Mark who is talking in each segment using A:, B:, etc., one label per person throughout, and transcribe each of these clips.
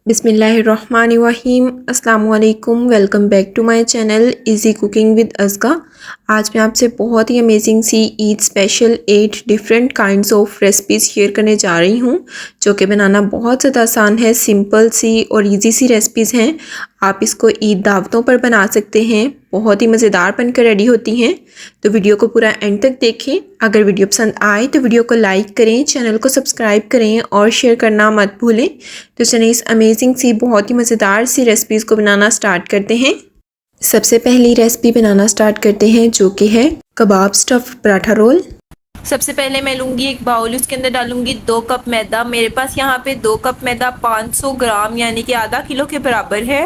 A: बिस्मिल्लाहिर्रहमानिर्रहीम अस्सलाम वालेकुम। Welcome back to my channel easy cooking with Azka. आज मैं आपसे बहुत ही अमेजिंग सी Eid special 8 different kinds of recipes share करने जा रही हूँ, जो कि बनाना बहुत ज़्यादा आसान है। सिंपल सी और इजी सी रेसिपीज़ हैं। आप इसको ईद दावतों पर बना सकते हैं, बहुत ही मज़ेदार बनकर रेडी होती हैं। तो वीडियो को पूरा एंड तक देखें। अगर वीडियो पसंद आए तो वीडियो को लाइक करें, चैनल को सब्सक्राइब करें और शेयर करना मत भूलें। तो चलिए इस अमेजिंग सी बहुत ही मज़ेदार सी रेसिपीज़ को बनाना स्टार्ट करते हैं। सबसे पहली रेसिपी बनाना स्टार्ट करते हैं, जो कि है कबाब स्टफ़ पराठा रोल।
B: सबसे पहले मैं लूँगी एक बाउल, उसके अंदर डालूँगी 2 कप मैदा। मेरे पास यहाँ पे 2 कप मैदा 500 ग्राम यानी कि आधा किलो के बराबर है।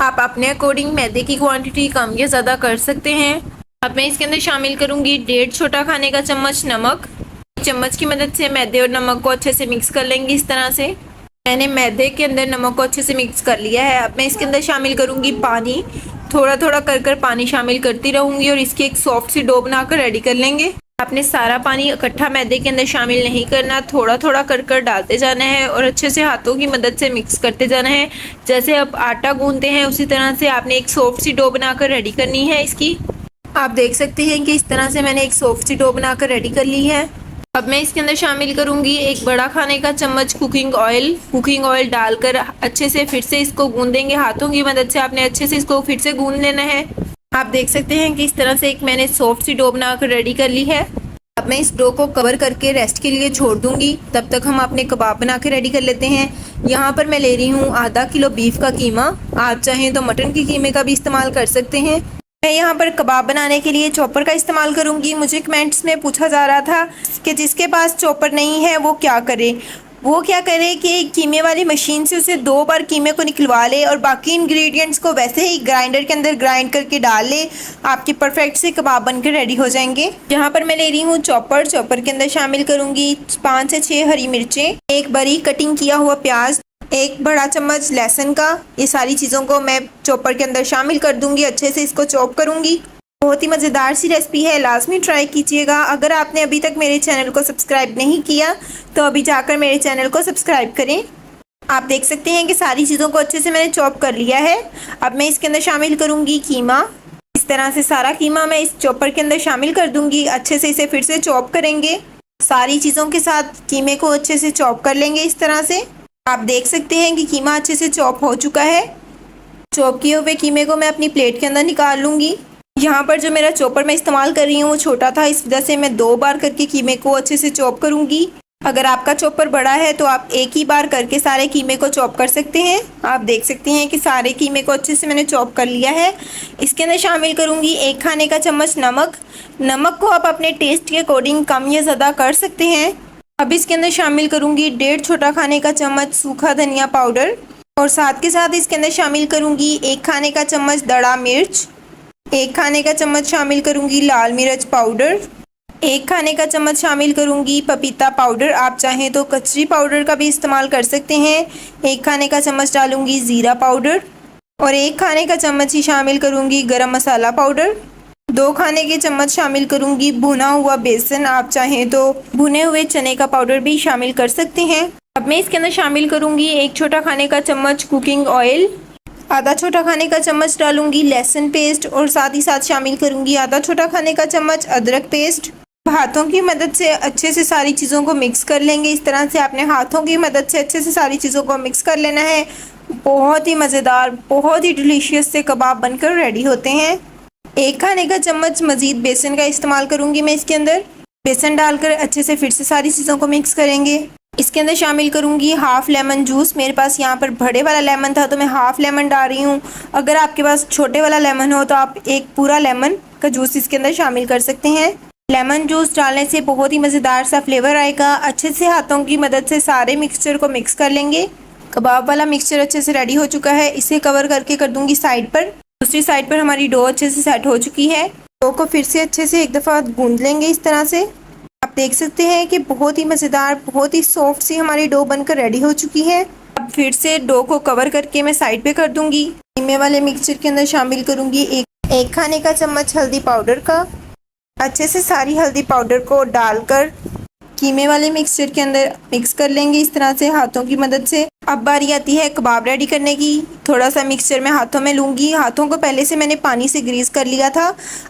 B: आप अपने अकॉर्डिंग मैदे की क्वांटिटी कम या ज़्यादा कर सकते हैं। अब मैं इसके अंदर शामिल करूँगी 1.5 छोटा खाने का चम्मच नमक। चम्मच की मदद से मैदे और नमक को अच्छे से मिक्स कर लेंगे। इस तरह से मैंने मैदे के अंदर नमक को अच्छे से मिक्स कर लिया है। अब मैं इसके अंदर शामिल करूँगी पानी। थोड़ा थोड़ा कर पानी शामिल करती रहूँगी और इसकी एक सॉफ्ट सी डो बनाकर रेडी कर लेंगे। आपने सारा पानी इकट्ठा मैदे के अंदर शामिल नहीं करना, थोड़ा थोड़ा कर डालते जाना है और अच्छे से हाथों की मदद से मिक्स करते जाना है। जैसे आप आटा गूंदते हैं उसी तरह से आपने एक सॉफ्ट सी डो बनाकर रेडी करनी है इसकी। आप देख सकते हैं कि इस तरह से मैंने एक सॉफ्ट सी डो बनाकर रेडी कर ली है। अब मैं इसके अंदर शामिल करूंगी 1 बड़ा खाने का चम्मच कुकिंग ऑयल डालकर अच्छे से फिर से इसको गूंदेंगे। हाथों की मदद से आपने अच्छे से इसको फिर से गूंद लेना है। आप देख सकते हैं कि इस तरह से एक मैंने सॉफ्ट सी डो बनाकर रेडी कर ली है। अब मैं इस डो को कवर करके रेस्ट के लिए छोड़ दूंगी। तब तक हम अपने कबाब बना के रेडी कर लेते हैं। यहाँ पर मैं ले रही हूँ आधा किलो बीफ का कीमा। आप चाहें तो मटन के कीमे का भी इस्तेमाल कर सकते हैं। मैं यहाँ पर कबाब बनाने के लिए चॉपर का इस्तेमाल करूँगी। मुझे कमेंट्स में पूछा जा रहा था कि जिसके पास चॉपर नहीं है वो क्या करे कि कीमे वाली मशीन से उसे 2 बार कीमे को निकलवा ले और बाकी इंग्रेडिएंट्स को वैसे ही ग्राइंडर के अंदर ग्राइंड करके डाल ले। आपके परफेक्ट से कबाब बनकर रेडी हो जाएंगे। यहाँ पर मैं ले रही हूँ चॉपर के अंदर शामिल करूँगी 5 से 6 हरी मिर्चें, एक बारीक कटिंग किया हुआ प्याज, 1 बड़ा चम्मच लहसुन का। ये सारी चीज़ों को मैं चॉपर के अंदर शामिल कर दूंगी। अच्छे से इसको चॉप करूंगी। बहुत ही मज़ेदार सी रेसिपी है, लाजमी ट्राई कीजिएगा। अगर आपने अभी तक मेरे चैनल को सब्सक्राइब नहीं किया तो अभी जाकर मेरे चैनल को सब्सक्राइब करें। आप देख सकते हैं कि सारी चीज़ों को अच्छे से मैंने चॉप कर लिया है। अब मैं इसके अंदर शामिल करूँगी कीमा। इस तरह से सारा कीमा मैं इस चॉपर के अंदर शामिल कर दूँगी। अच्छे से इसे फिर से चॉप करेंगे। सारी चीज़ों के साथ कीमे को अच्छे से चॉप कर लेंगे। इस तरह से आप देख सकते हैं कि कीमा अच्छे से चॉप हो चुका है। चॉप किए हुए कीमे को मैं अपनी प्लेट के अंदर निकाल लूँगी। यहाँ पर जो मेरा चॉपर मैं इस्तेमाल कर रही हूँ वो छोटा था, इस वजह से मैं 2 बार करके कीमे को अच्छे से चॉप करूँगी। अगर आपका चॉपर बड़ा है तो आप एक ही बार करके सारे कीमे को चॉप कर सकते हैं। आप देख सकते हैं कि सारे कीमे को अच्छे से मैंने चॉप कर लिया है। इसके अंदर शामिल करूँगी 1 खाने का चम्मच नमक को आप अपने टेस्ट के अकॉर्डिंग कम या ज़्यादा कर सकते हैं। अब इसके अंदर शामिल करूँगी 1.5 छोटा खाने का चम्मच सूखा धनिया पाउडर और साथ के साथ इसके अंदर शामिल करूँगी 1 खाने का चम्मच दड़ा मिर्च, 1 खाने का चम्मच शामिल करूँगी लाल मिर्च पाउडर, 1 खाने का चम्मच शामिल करूँगी पपीता पाउडर। आप चाहें तो कचरी पाउडर का भी इस्तेमाल कर सकते हैं। 1 खाने का चम्मच डालूँगी ज़ीरा पाउडर और 1 खाने का चम्मच ही शामिल करूँगी गरम मसाला पाउडर। 2 खाने के चम्मच शामिल करूँगी भुना हुआ बेसन। आप चाहें तो भुने हुए चने का पाउडर भी शामिल कर सकते हैं। अब मैं इसके अंदर शामिल करूँगी 1 छोटा खाने का चम्मच कुकिंग ऑयल, आधा छोटा खाने का चम्मच डालूंगी लहसुन पेस्ट और साथ ही साथ शामिल करूँगी आधा छोटा खाने का चम्मच अदरक पेस्ट। हाथों की मदद से अच्छे से सारी चीज़ों को मिक्स कर लेंगे। इस तरह से आपने हाथों की मदद से अच्छे से सारी चीज़ों को मिक्स कर लेना है। बहुत ही मज़ेदार, बहुत ही डिलीशियस से कबाब बनकर रेडी होते हैं। 1 खाने का चम्मच मज़ीद बेसन का इस्तेमाल करूँगी मैं इसके अंदर। बेसन डालकर अच्छे से फिर से सारी चीज़ों को मिक्स करेंगे। इसके अंदर शामिल करूँगी हाफ़ लेमन जूस। मेरे पास यहाँ पर बड़े वाला लेमन था तो मैं हाफ़ लेमन डाल रही हूँ। अगर आपके पास छोटे वाला लेमन हो तो आप एक पूरा लेमन का जूस इसके अंदर शामिल कर सकते हैं। लेमन जूस डालने से बहुत ही मज़ेदार सा फ्लेवर आएगा। अच्छे से हाथों की मदद से सारे मिक्सचर को मिक्स कर लेंगे। कबाब वाला मिक्सचर अच्छे से रेडी हो चुका है। इसे कवर करके कर दूँगी साइड पर। दूसरी साइड पर हमारी डो अच्छे से सेट हो चुकी है। डो को फिर से अच्छे से एक दफ़ा गूंद लेंगे इस तरह से। आप देख सकते हैं कि बहुत ही मज़ेदार, बहुत ही सॉफ्ट सी हमारी डो बनकर रेडी हो चुकी है। अब फिर से डो को कवर करके मैं साइड पे कर दूंगी। कीमे वाले मिक्सचर के अंदर शामिल करूंगी एक खाने का चम्मच हल्दी पाउडर का। अच्छे से सारी हल्दी पाउडर को डालकर कीमे वाले मिक्सचर के अंदर मिक्स कर लेंगे इस तरह से हाथों की मदद से। अब बारी आती है कबाब रेडी करने की। थोड़ा सा मिक्सचर मैं हाथों में लूँगी। हाथों को पहले से मैंने पानी से ग्रीस कर लिया था।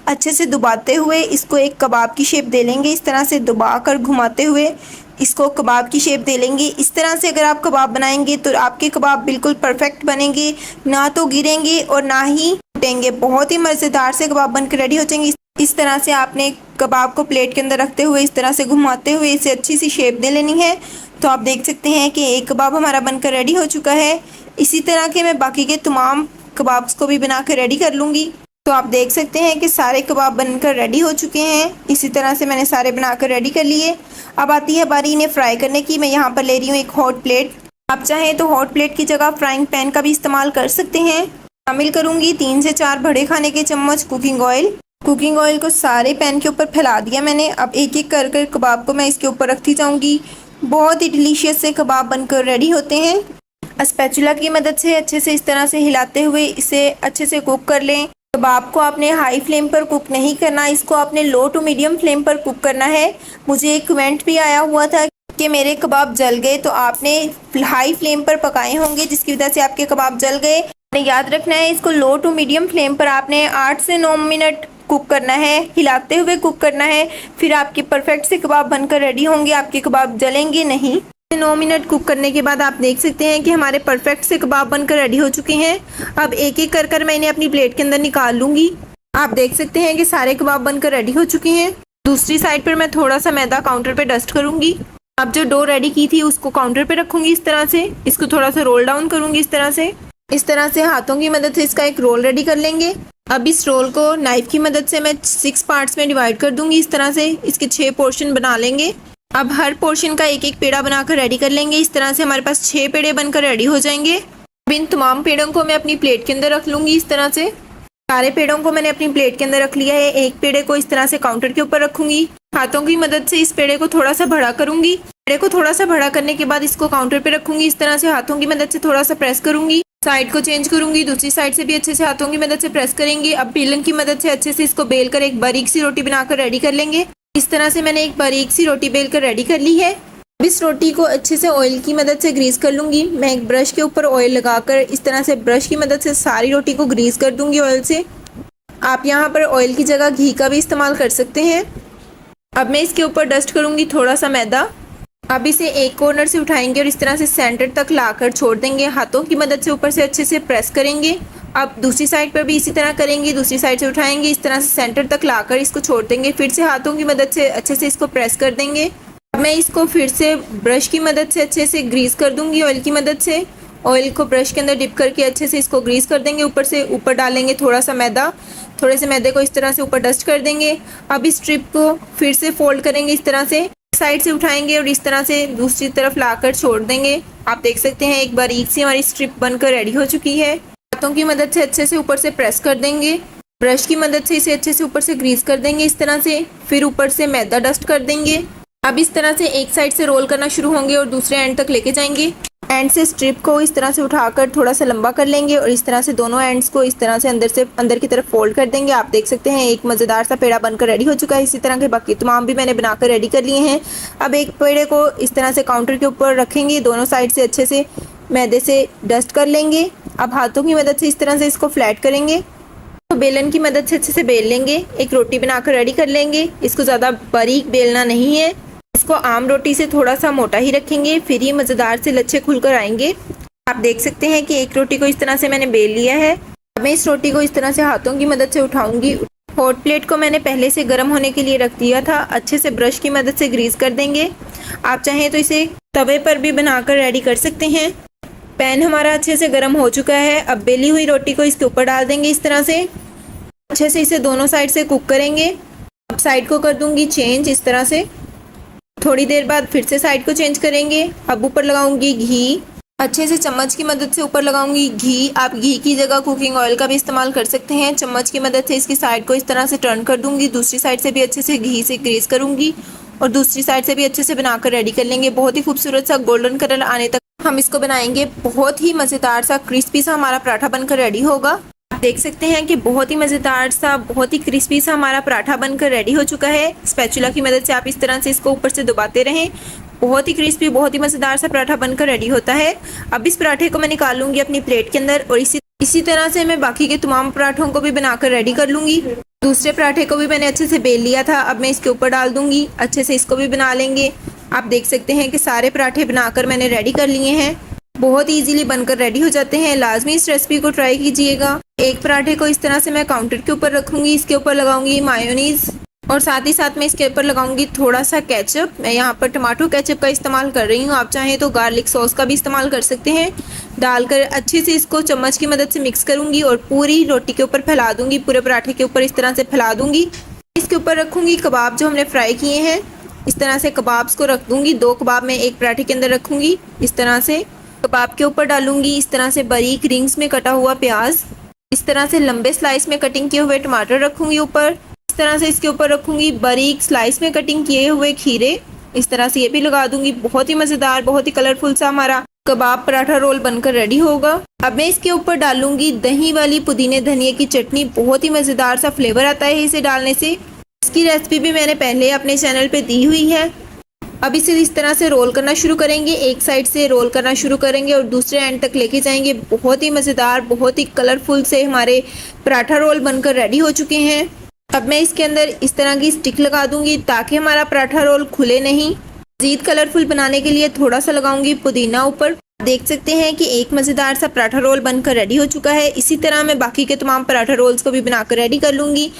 B: अच्छे से दबाते हुए इसको एक कबाब की शेप दे लेंगे। इस तरह से दबा कर घुमाते हुए इसको कबाब की शेप दे लेंगे। इस तरह से अगर आप कबाब बनाएंगे तो आपके कबाब बिल्कुल परफेक्ट बनेंगे, ना तो गिरेंगे और ना ही टूटेंगे। बहुत ही मज़ेदार से कबाब बनकर रेडी हो जाएंगे। इस तरह से आपने कबाब को प्लेट के अंदर रखते हुए इस तरह से घुमाते हुए इसे अच्छी सी शेप दे लेनी है। तो आप देख सकते हैं कि एक कबाब हमारा बनकर रेडी हो चुका है। इसी तरह के मैं बाकी के तमाम कबाब्स को भी बना कर रेडी कर लूँगी। तो आप देख सकते हैं कि सारे कबाब बनकर रेडी हो चुके हैं। इसी तरह से मैंने सारे बनाकर रेडी कर लिए। अब आती है बारी इन्हें फ्राई करने की। मैं यहाँ पर ले रही हूँ एक हॉट प्लेट। आप चाहें तो हॉट प्लेट की जगह फ्राइंग पैन का भी इस्तेमाल कर सकते हैं। शामिल करूँगी 3 से 4 बड़े खाने के चम्मच कुकिंग ऑयल। कुकिंग ऑयल को सारे पैन के ऊपर फैला दिया मैंने। अब एक एक कर कर कबाब को मैं इसके ऊपर रखती जाऊँगी। बहुत ही डिलीशियस से कबाब बनकर रेडी होते हैं। स्पैचुला की मदद से अच्छे से इस तरह से हिलाते हुए इसे अच्छे से कुक कर लें। कबाब को आपने हाई फ्लेम पर कुक नहीं करना, इसको आपने लो टू मीडियम फ्लेम पर कुक करना है। मुझे एक कमेंट भी आया हुआ था कि मेरे कबाब जल गए, तो आपने हाई फ्लेम पर पकाए होंगे जिसकी वजह से आपके कबाब जल गए। आपने याद रखना है इसको लो टू मीडियम फ्लेम पर आपने 8 से 9 मिनट कुक करना है, हिलाते हुए कुक करना है। फिर आपके परफेक्ट से कबाब बनकर रेडी होंगे, आपके कबाब जलेंगे नहीं। 9 मिनट कुक करने के बाद आप देख सकते हैं कि हमारे परफेक्ट से कबाब बनकर रेडी हो चुके हैं। अब एक एक कर कर मैं इन्हें अपनी प्लेट के अंदर निकाल लूँगी। आप देख सकते हैं कि सारे कबाब बनकर रेडी हो चुके हैं। दूसरी साइड पर मैं थोड़ा सा मैदा काउंटर पे डस्ट करूँगी। अब जो डो रेडी की थी उसको काउंटर पे रखूँगी इस तरह से। इसको थोड़ा सा रोल डाउन करूँगी इस तरह से हाथों की मदद से इसका एक रोल रेडी कर लेंगे। अब इस रोल को नाइफ की मदद से मैं 6 पार्ट्स में डिवाइड कर दूंगी। इस तरह से इसके 6 पोर्शन बना लेंगे। अब हर पोर्शन का एक एक पेड़ा बनाकर रेडी कर लेंगे। इस तरह से हमारे पास 6 पेड़े बनकर रेडी हो जाएंगे। अब इन तमाम पेड़ों को मैं अपनी प्लेट के अंदर रख लूँगी। इस तरह से सारे पेड़ों को मैंने अपनी प्लेट के अंदर रख लिया है। एक पेड़े को इस तरह से काउंटर के ऊपर रखूँगी। हाथों की मदद से इस पेड़े को थोड़ा सा बड़ा करूँगी। पेड़े को थोड़ा सा बड़ा करने के बाद इसको काउंटर पर रखूँगी। इस तरह से हाथों की मदद से थोड़ा सा प्रेस करूँगी। साइड को चेंज करूंगी, दूसरी साइड से भी अच्छे से हाथों की मदद से प्रेस करेंगे। अब बेलन की मदद से अच्छे से इसको बेल कर एक बारीक सी रोटी बनाकर रेडी कर लेंगे। इस तरह से मैंने एक बारीक सी रोटी बेल कर रेडी कर ली है। अब इस रोटी को अच्छे से ऑयल की मदद से ग्रीस कर लूँगी। मैं एक ब्रश के ऊपर ऑयल लगाकर इस तरह से ब्रश की मदद से सारी रोटी को ग्रीस कर दूँगी ऑयल से। आप यहाँ पर ऑयल की जगह घी का भी इस्तेमाल कर सकते हैं। अब मैं इसके ऊपर डस्ट करूँगी थोड़ा सा मैदा। अब इसे एक कॉर्नर से उठाएंगे और इस तरह से सेंटर तक लाकर छोड़ देंगे। हाथों की मदद से ऊपर से अच्छे से प्रेस करेंगे। अब दूसरी साइड पर भी इसी तरह करेंगे। दूसरी साइड से उठाएंगे, इस तरह से सेंटर तक लाकर इसको छोड़ देंगे। फिर से हाथों की मदद से अच्छे से इसको प्रेस कर देंगे। अब मैं इसको फिर से ब्रश की मदद से अच्छे से ग्रीस कर दूंगी ऑयल की मदद से। ऑयल को ब्रश के अंदर डिप करके अच्छे से इसको ग्रीस कर देंगे। ऊपर से ऊपर डालेंगे थोड़ा सा मैदा। थोड़े से मैदे को इस तरह से ऊपर डस्ट कर देंगे। अब इस स्ट्रिप को फिर से फोल्ड करेंगे इस तरह से, साइड से उठाएंगे और इस तरह से दूसरी तरफ लाकर छोड़ देंगे। आप देख सकते हैं एक बारीक सी हमारी स्ट्रिप बनकर रेडी हो चुकी है। हाथों की मदद से अच्छे से ऊपर से प्रेस कर देंगे। ब्रश की मदद से इसे अच्छे से ऊपर से ग्रीस कर देंगे इस तरह से। फिर ऊपर से मैदा डस्ट कर देंगे। अब इस तरह से एक साइड से रोल करना शुरू होंगे और दूसरे एंड तक लेके जाएंगे। एंड से स्ट्रिप को इस तरह से उठाकर थोड़ा सा लंबा कर लेंगे और इस तरह से दोनों एंड्स को इस तरह से अंदर की तरफ फोल्ड कर देंगे। आप देख सकते हैं एक मज़ेदार सा पेड़ा बनकर रेडी हो चुका है। इसी तरह के बाकी तमाम भी मैंने बनाकर रेडी कर लिए हैं। अब एक पेड़े को इस तरह से काउंटर के ऊपर रखेंगे, दोनों साइड से अच्छे से मैदे से डस्ट कर लेंगे। अब हाथों की मदद से इस तरह से इसको फ्लैट करेंगे। तो बेलन की मदद से अच्छे से बेल लेंगे। एक रोटी बनाकर रेडी कर लेंगे। इसको ज़्यादा बारीक बेलना नहीं है, इसको आम रोटी से थोड़ा सा मोटा ही रखेंगे, फिर ही मज़ेदार से लच्छे खुलकर आएंगे। आप देख सकते हैं कि एक रोटी को इस तरह से मैंने बेल लिया है। अब मैं इस रोटी को इस तरह से हाथों की मदद से उठाऊंगी। हॉट प्लेट को मैंने पहले से गर्म होने के लिए रख दिया था। अच्छे से ब्रश की मदद से ग्रीस कर देंगे। आप चाहें तो इसे तवे पर भी बनाकर रेडी कर सकते हैं। पैन हमारा अच्छे से गर्म हो चुका है। अब बेली हुई रोटी को इसके ऊपर डाल देंगे इस तरह से। अच्छे से इसे दोनों साइड से कुक करेंगे। अब साइड को कर दूंगी चेंज इस तरह से। थोड़ी देर बाद फिर से साइड को चेंज करेंगे। अब ऊपर लगाऊंगी घी। अच्छे से चम्मच की मदद से ऊपर लगाऊंगी घी। आप घी की जगह कुकिंग ऑयल का भी इस्तेमाल कर सकते हैं। चम्मच की मदद से इसकी साइड को इस तरह से टर्न कर दूंगी। दूसरी साइड से भी अच्छे से घी से ग्रीस करूंगी और दूसरी साइड से भी अच्छे से बनाकर रेडी कर लेंगे। बहुत ही खूबसूरत सा गोल्डन कलर आने तक हम इसको बनाएंगे। बहुत ही मज़ेदार सा क्रिस्पी सा हमारा पराठा बनकर रेडी होगा। देख सकते हैं कि बहुत ही मज़ेदार सा, बहुत ही क्रिस्पी सा हमारा पराठा बनकर रेडी हो चुका है। स्पैचुला की मदद से आप इस तरह से इसको ऊपर से दबाते रहें। बहुत ही क्रिस्पी, बहुत ही मज़ेदार सा पराठा बनकर रेडी होता है। अब इस पराठे को मैं निकाल लूँगी अपनी प्लेट के अंदर और इसी तरह से मैं बाकी के तमाम पराठों को भी बनाकर रेडी कर लूँगी। दूसरे पराठे को भी मैंने अच्छे से बेल लिया था, अब मैं इसके ऊपर डाल दूँगी। अच्छे से इसको भी बना लेंगे। आप देख सकते हैं कि सारे पराठे बनाकर मैंने रेडी कर लिए हैं। बहुत ईजीली बनकर रेडी हो जाते हैं। लाजमी इस रेसिपी को ट्राई कीजिएगा। एक पराठे को इस तरह से मैं काउंटर के ऊपर रखूँगी, इसके ऊपर लगाऊंगी मायोनीज़ और साथ ही साथ मैं इसके ऊपर लगाऊंगी थोड़ा सा केचप। मैं यहाँ पर टमाटो केचप का इस्तेमाल कर रही हूँ, आप चाहें तो गार्लिक सॉस का भी इस्तेमाल कर सकते हैं। डालकर अच्छे से इसको चम्मच की मदद से मिक्स करूँगी और पूरी रोटी के ऊपर फैला दूँगी, पूरे पराठे के ऊपर इस तरह से फैला दूँगी। इसके ऊपर रखूँगी कबाब जो हमने फ्राई किए हैं, इस तरह से कबाब्स को रख दूँगी। 2 कबाब मैं एक पराठे के अंदर रखूँगी। इस तरह से कबाब के ऊपर डालूँगी इस तरह से बारीक रिंग्स में कटा हुआ प्याज, इस तरह से लंबे स्लाइस में कटिंग किए हुए टमाटर रखूँगी ऊपर। इस तरह से इसके ऊपर रखूँगी बारीक स्लाइस में कटिंग किए हुए खीरे, इस तरह से ये भी लगा दूँगी। बहुत ही मज़ेदार, बहुत ही कलरफुल सा हमारा कबाब पराठा रोल बनकर रेडी होगा। अब मैं इसके ऊपर डालूँगी दही वाली पुदीने धनिए की चटनी। बहुत ही मज़ेदार सा फ्लेवर आता है इसे डालने से। इसकी रेसिपी भी मैंने पहले अपने चैनल पे दी हुई है। अब इसे इस तरह से रोल करना शुरू करेंगे। एक साइड से रोल करना शुरू करेंगे और दूसरे एंड तक लेके जाएंगे। बहुत ही मज़ेदार, बहुत ही कलरफुल से हमारे पराठा रोल बनकर रेडी हो चुके हैं। अब मैं इसके अंदर इस तरह की स्टिक लगा दूंगी ताकि हमारा पराठा रोल खुले नहीं। मज़ीद कलरफुल बनाने के लिए थोड़ा सा लगाऊंगी पुदीना ऊपर। देख सकते हैं कि एक मज़ेदार सा पराठा रोल बनकर रेडी हो चुका है। इसी तरह मैं बाकी के तमाम पराठा रोल्स को भी बनाकर रेडी कर लूँगी।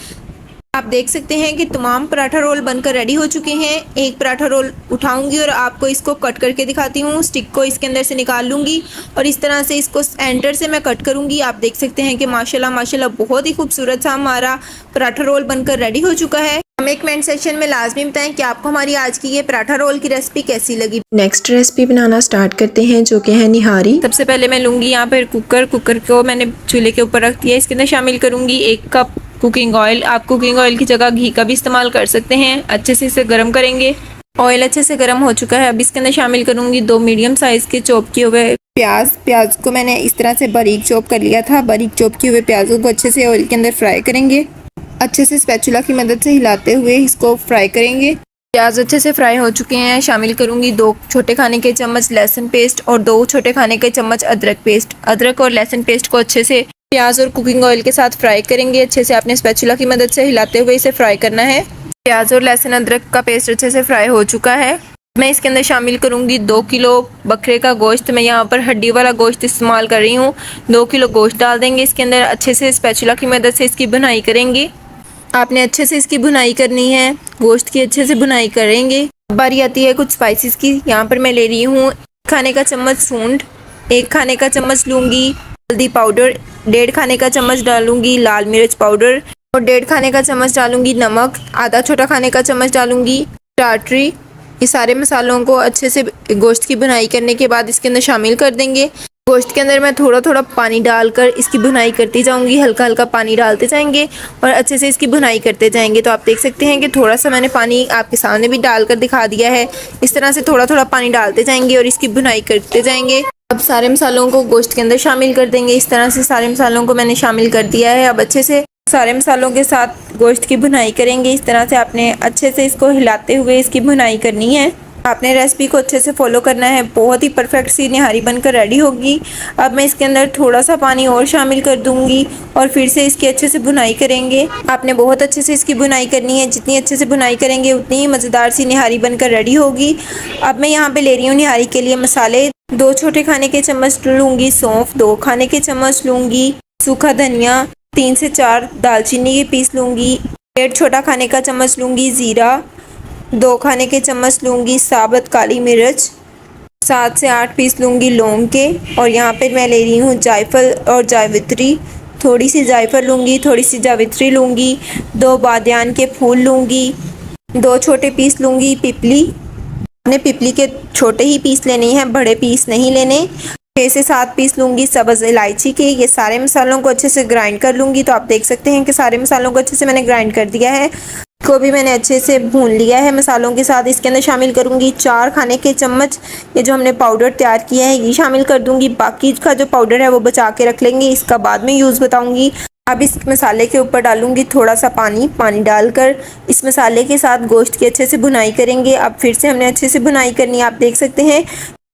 B: आप देख सकते हैं कि तमाम पराठा रोल बनकर रेडी हो चुके हैं। एक पराठा रोल उठाऊंगी और आपको इसको कट करके दिखाती हूँ। स्टिक को इसके अंदर से निकाल लूँगी और इस तरह से इसको एंटर से मैं कट करूँगी। आप देख सकते हैं कि माशाल्लाह माशाल्लाह बहुत ही खूबसूरत सा हमारा पराठा रोल बनकर रेडी हो चुका है। हमें कमेंट सेक्शन में लाजमी बताएं कि आपको हमारी आज की ये पराठा रोल की रेसिपी कैसी लगी।
A: नेक्स्ट रेसिपी बनाना स्टार्ट करते हैं जो कि है निहारी।
B: सबसे पहले मैं लूँगी यहाँ पर कुकर को मैंने चूल्हे के ऊपर रख दिया। इसके अंदर शामिल करूँगी 1 कप कुकिंग ऑयल। आप कुकिंग ऑयल की जगह घी का भी इस्तेमाल कर सकते हैं। अच्छे से इसे गर्म करेंगे। ऑयल अच्छे से गर्म हो चुका है। अब इसके अंदर शामिल करूँगी 2 मीडियम साइज़ के चॉप किए हुए प्याज को मैंने इस तरह से बारीक चॉप कर लिया था। बारीक चॉप किए हुए प्याज़ों को अच्छे से ऑयल के अंदर फ्राई करेंगे। अच्छे से स्पैचुला की मदद से हिलाते हुए इसको फ्राई करेंगे। प्याज अच्छे से फ्राई हो चुके हैं। शामिल करूँगी 2 छोटे खाने के चम्मच लहसुन पेस्ट और 2 छोटे खाने के चम्मच अदरक पेस्ट। अदरक और लहसुन पेस्ट को अच्छे से प्याज और कुकिंग ऑयल के साथ फ्राई करेंगे। अच्छे से आपने स्पैचुला की मदद से हिलाते हुए इसे फ्राई करना है। प्याज और लहसुन अदरक का पेस्ट अच्छे से फ्राई हो चुका है। मैं इसके अंदर शामिल करूंगी 2 किलो बकरे का गोश्त। मैं यहाँ पर हड्डी वाला गोश्त इस्तेमाल कर रही हूँ। 2 किलो गोश्त डाल देंगे इसके अंदर। अच्छे से स्पैचुला की मदद से इसकी भुनाई करेंगे। आपने अच्छे से इसकी भुनाई करनी है, गोश्त की अच्छे से भुनाई करेंगे। बारी आती है कुछ स्पाइसेस की। यहाँ पर मैं ले रही हूँ 1 खाने का चम्मच सूंड, 1 खाने का चम्मच लूँगी हल्दी पाउडर, 1.5 खाने का चम्मच डालूंगी लाल मिर्च पाउडर और 1.5 खाने का चम्मच डालूंगी नमक, आधा छोटा खाने का चम्मच डालूंगी टाटरी। ये सारे मसालों को अच्छे से गोश्त की भुनाई करने के बाद इसके अंदर शामिल कर देंगे। गोश्त के अंदर मैं थोड़ा थोड़ा पानी डालकर इसकी भुनाई करती जाऊंगी। हल्का हल्का पानी डालते जाएंगे और अच्छे से इसकी भुनाई करते जाएंगे। तो आप देख सकते हैं कि थोड़ा सा मैंने पानी आपके सामने भी डालकर दिखा दिया है। इस तरह से थोड़ा थोड़ा पानी डालते जाएंगे और इसकी भुनाई करते जाएंगे। अब सारे मसालों को गोश्त के अंदर शामिल कर देंगे। इस तरह से सारे मसालों को मैंने शामिल कर दिया है। अब अच्छे से सारे मसालों के साथ गोश्त की भुनाई करेंगे। इस तरह से आपने अच्छे से इसको हिलाते हुए इसकी भुनाई करनी है। आपने रेसिपी को अच्छे से फॉलो करना है। बहुत ही परफेक्ट सी निहारी बनकर रेडी होगी। अब मैं इसके अंदर थोड़ा सा पानी और शामिल कर दूंगी और फिर से इसकी अच्छे से भुनाई करेंगे। आपने बहुत अच्छे से इसकी भुनाई करनी है। जितनी अच्छे से भुनाई करेंगे उतनी ही मज़ेदार सी निहारी बनकर रेडी होगी। अब मैं यहाँ पे ले रही हूँ निहारी के लिए मसाले। 2 छोटे खाने के चम्मच लूँगी सौंफ, 2 खाने के चम्मच लूँगी सूखा धनिया, 3 से 4 दालचीनी के पीस लूँगी, 1.5 छोटा खाने का चम्मच लूँगी ज़ीरा, 2 खाने के चम्मच लूँगी साबुत काली मिर्च, 7 से 8 पीस लूँगी लौंग के और यहाँ पर मैं ले रही हूँ जायफल और जावित्री। थोड़ी सी जायफल लूँगी, थोड़ी सी जावित्री लूँगी, 2 बादियान के फूल लूँगी, 2 छोटे पीस लूँगी पिपली। अपने पिपली के छोटे ही पीस लेने हैं, बड़े पीस नहीं लेने। 6 से 7 पीस लूँगी सब्ज़ इलायची के। ये सारे मसालों को अच्छे से ग्राइंड कर लूँगी। तो आप देख सकते हैं कि सारे मसालों को अच्छे से मैंने ग्राइंड कर दिया है। को भी मैंने अच्छे से भून लिया है मसालों के साथ। इसके अंदर शामिल करूँगी 4 खाने के चम्मच ये जो हमने पाउडर तैयार किया है ये शामिल कर दूँगी। बाकी का जो पाउडर है वो बचा के रख लेंगे, इसका बाद में यूज़ बताऊँगी। अब इस मसाले के ऊपर डालूंगी थोड़ा सा पानी डालकर इस मसाले के साथ गोश्त की अच्छे से भुनाई करेंगे। अब फिर से हमने अच्छे से भुनाई करनी है। आप देख सकते हैं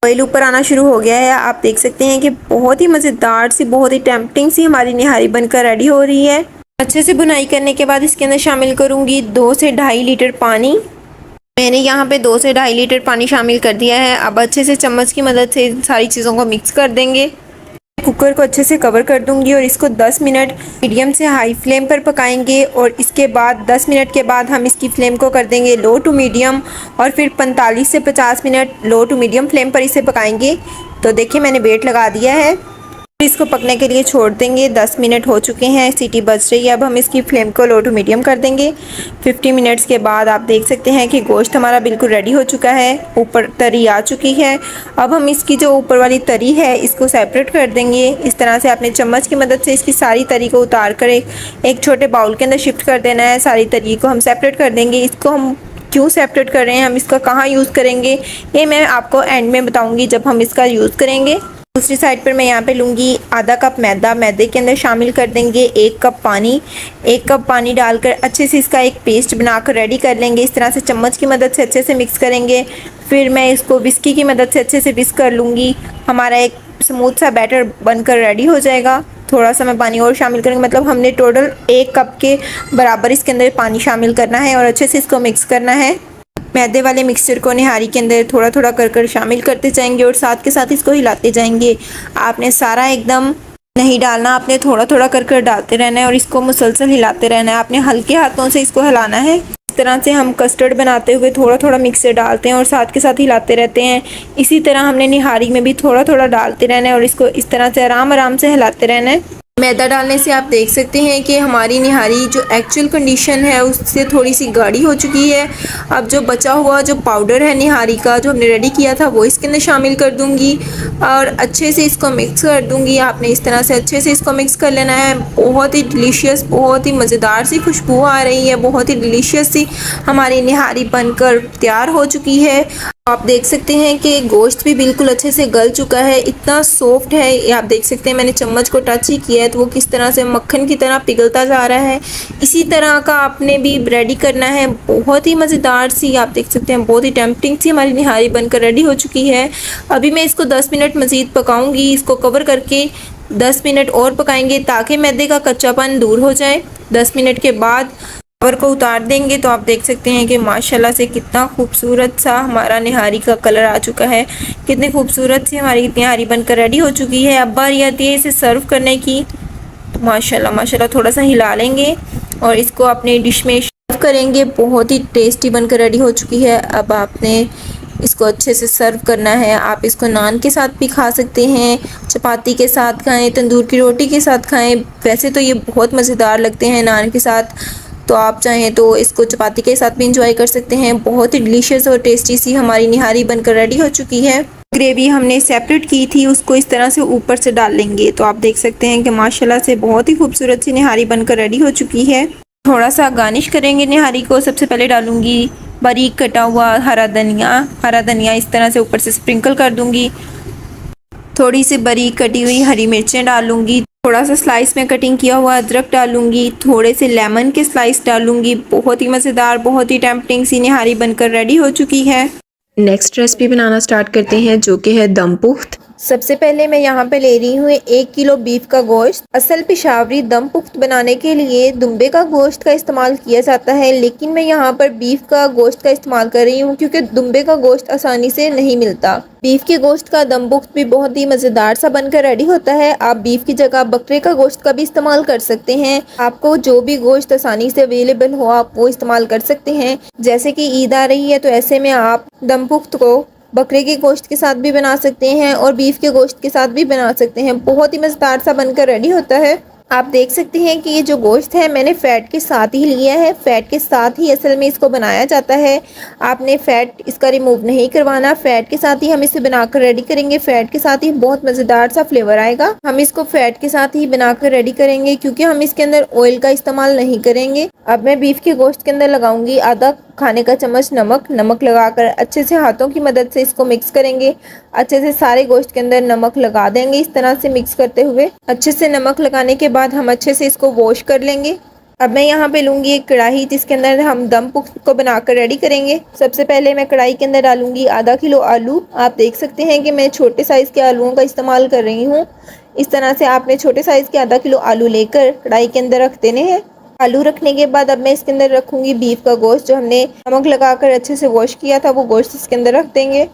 B: ऑयल ऊपर आना शुरू हो गया है। आप देख सकते हैं कि बहुत ही मज़ेदार सी, बहुत ही टेम्पटिंग सी हमारी निहारी बनकर रेडी हो रही है। अच्छे से भुनाई करने के बाद इसके अंदर शामिल करूँगी 2 से 2.5 लीटर पानी। मैंने यहाँ पे 2 से 2.5 लीटर पानी शामिल कर दिया है। अब अच्छे से चम्मच की मदद से सारी चीज़ों को मिक्स कर देंगे। कुकर को अच्छे से कवर कर दूंगी और इसको 10 मिनट मीडियम से हाई फ्लेम पर पकाएंगे और इसके बाद 10 मिनट के बाद हम इसकी फ्लेम को कर देंगे लो टू मीडियम और फिर 45 से 50 minute low to medium flame पर इसे पकाएंगे। तो देखिए मैंने वेट लगा दिया है। इसको पकने के लिए छोड़ देंगे। 10 मिनट हो चुके हैं, सीटी बज रही है। अब हम इसकी फ्लेम को लो टू मीडियम कर देंगे। 50 मिनट्स के बाद आप देख सकते हैं कि गोश्त हमारा बिल्कुल रेडी हो चुका है, ऊपर तरी आ चुकी है। अब हम इसकी जो ऊपर वाली तरी है इसको सेपरेट कर देंगे। इस तरह से आपने चम्मच की मदद से इसकी सारी तरी को उतार कर एक छोटे बाउल के अंदर शिफ्ट कर देना है। सारी तरी को हम सेपरेट कर देंगे। इसको हम क्यों सेपरेट कर रहे हैं, हम इसका कहाँ यूज़ करेंगे, ये मैं आपको एंड में बताऊँगी जब हम इसका यूज़ करेंगे। दूसरी साइड पर मैं यहाँ पे लूँगी आधा कप मैदा। मैदे के अंदर शामिल कर देंगे 1 कप पानी। 1 कप पानी डालकर अच्छे से इसका एक पेस्ट बनाकर रेडी कर लेंगे। इस तरह से चम्मच की मदद से अच्छे से मिक्स करेंगे। फिर मैं इसको विस्की की मदद से अच्छे से विस्क कर लूँगी। हमारा एक स्मूथ सा बैटर बनकर रेडी हो जाएगा। थोड़ा सा मैं पानी और शामिल करेंगे, मतलब हमने टोटल 1 कप के बराबर इसके अंदर पानी शामिल करना है और अच्छे से इसको मिक्स करना है। मैदे वाले मिक्सचर को निहारी के अंदर थोड़ा थोड़ा कर शामिल करते जाएंगे और साथ के साथ इसको हिलाते जाएंगे। आपने सारा एकदम नहीं डालना, आपने थोड़ा थोड़ा कर डालते रहना है और इसको मुसलसल हिलाते रहना है। आपने हल्के हाथों से इसको हिलाना है। इस तरह से हम कस्टर्ड बनाते हुए थोड़ा थोड़ा मिक्सचर डालते हैं और साथ के साथ हिलाते रहते हैं। इसी तरह हमने निहारी में भी थोड़ा थोड़ा डालते रहना है और इसको इस तरह से आराम से हिलाते रहना है। मैदा डालने से आप देख सकते हैं कि हमारी निहारी जो एक्चुअल कंडीशन है उससे थोड़ी सी गाढ़ी हो चुकी है। अब जो बचा हुआ जो पाउडर है निहारी का जो हमने रेडी किया था वो इसके अंदर शामिल कर दूंगी और अच्छे से इसको मिक्स कर दूंगी। आपने इस तरह से अच्छे से इसको मिक्स कर लेना है। बहुत ही डिलीशियस, बहुत ही मज़ेदार सी खुशबू आ रही है। बहुत ही डिलीशियस सी हमारी निहारी बनकर तैयार हो चुकी है। आप देख सकते हैं कि गोश्त भी बिल्कुल अच्छे से गल चुका है, इतना सॉफ्ट है। ये आप देख सकते हैं मैंने चम्मच को टच ही किया है तो वो किस तरह से मक्खन की तरह पिघलता जा रहा है। इसी तरह का आपने भी रेडी करना है। बहुत ही मज़ेदार सी, आप देख सकते हैं बहुत ही टेम्पटिंग सी हमारी निहारी बनकर रेडी हो चुकी है। अभी मैं इसको 10 मिनट मज़ीद पकाऊंगी। इसको कवर करके 10 मिनट और पकाएंगे ताकि मैदे का कच्चापन दूर हो जाए। 10 मिनट के बाद कवर को उतार देंगे तो आप देख सकते हैं कि माशाल्लाह से कितना खूबसूरत सा हमारा निहारी का कलर आ चुका है। कितनी खूबसूरत सी हमारी निहारी बनकर रेडी हो चुकी है। अब बारी आती है इसे सर्व करने की। तो माशाल्लाह थोड़ा सा हिला लेंगे और इसको अपने डिश में सर्व करेंगे। बहुत ही टेस्टी बनकर रेडी हो चुकी है। अब आपने इसको अच्छे से सर्व करना है। आप इसको नान के साथ भी खा सकते हैं, चपाती के साथ खाएं, तंदूर की रोटी के साथ खाएं। वैसे तो ये बहुत मज़ेदार लगते हैं नान के साथ, तो आप चाहें तो इसको चपाती के साथ भी इंजॉय कर सकते हैं। बहुत ही डिलीशियस और टेस्टी सी हमारी निहारी बनकर रेडी हो चुकी है। ग्रेवी हमने सेपरेट की थी उसको इस तरह से ऊपर से डाल लेंगे तो आप देख सकते हैं कि माशाल्लाह से बहुत ही खूबसूरत सी निहारी बनकर रेडी हो चुकी है। थोड़ा सा गार्निश करेंगे निहारी को। सबसे पहले डालूंगी बारीक कटा हुआ हरा धनिया इस तरह से ऊपर से स्प्रिंकल कर दूंगी। थोड़ी सी बारीक कटी हुई हरी मिर्चें डालूंगी। थोड़ा सा स्लाइस में कटिंग किया हुआ अदरक डालूंगी। थोड़े से लेमन के स्लाइस डालूंगी। बहुत ही मज़ेदार, बहुत ही टेम्पटिंग सी निहारी बनकर रेडी हो चुकी है।
A: नेक्स्ट रेसिपी बनाना स्टार्ट करते हैं जो कि है दम पुख्त।
B: सबसे पहले मैं यहाँ पे ले रही हूँ 1 किलो बीफ का गोश्त। असल पेशावरी दम पुख्त बनाने के लिए दुम्बे का गोश्त का इस्तेमाल किया जाता है, लेकिन मैं यहाँ पर बीफ का गोश्त का इस्तेमाल कर रही हूँ क्योंकि दुम्बे का गोश्त आसानी से नहीं मिलता। बीफ के गोश्त का दम पुख्त भी बहुत ही मज़ेदार सा बनकर रेडी होता है। आप बीफ की जगह बकरे का गोश्त का भी इस्तेमाल कर सकते हैं। आपको जो भी गोश्त आसानी से अवेलेबल हो आप वो इस्तेमाल कर सकते हैं। जैसे कि ईद आ रही है तो ऐसे में आप दम पुख्त को बकरे के गोश्त के साथ भी बना सकते हैं और बीफ के गोश्त के साथ भी बना सकते हैं। बहुत ही मज़ेदार सा बनकर रेडी होता है। आप देख सकते हैं कि ये जो गोश्त है मैंने फ़ैट के साथ ही लिया है। फ़ैट के साथ ही असल में इसको बनाया जाता है। आपने फ़ैट इसका रिमूव नहीं करवाना। फ़ैट के साथ ही हम इसे बनाकर रेडी करेंगे। फ़ैट के साथ ही बहुत मज़ेदार सा फ्लेवर आएगा। हम इसको फ़ैट के साथ ही बनाकर रेडी करेंगे क्योंकि हम इसके अंदर ऑयल का इस्तेमाल नहीं करेंगे। अब मैं बीफ के गोश्त के अंदर लगाऊंगी आधा खाने का चम्मच नमक लगाकर अच्छे से हाथों की मदद से इसको मिक्स करेंगे। अच्छे से सारे गोश्त के अंदर नमक लगा देंगे, इस तरह से मिक्स करते हुए। अच्छे से नमक लगाने के बाद हम अच्छे से इसको वॉश कर लेंगे। अब मैं यहाँ पे लूँगी एक कढ़ाई, जिसके अंदर हम दम पुख्त को बनाकर रेडी करेंगे। सबसे पहले मैं कढ़ाई के अंदर डालूंगी आधा किलो आलू। आप देख सकते हैं कि मैं छोटे साइज़ के आलूओं का इस्तेमाल कर रही हूँ। इस तरह से आपने छोटे साइज़ के आधा किलो आलू लेकर कढ़ाई के अंदर रख देने हैं। आलू रखने के बाद अब मैं इसके अंदर रखूँगी बीफ का गोश्त, जो हमने नमक लगाकर अच्छे से वॉश किया था, वो गोश्त इसके अंदर रख देंगे।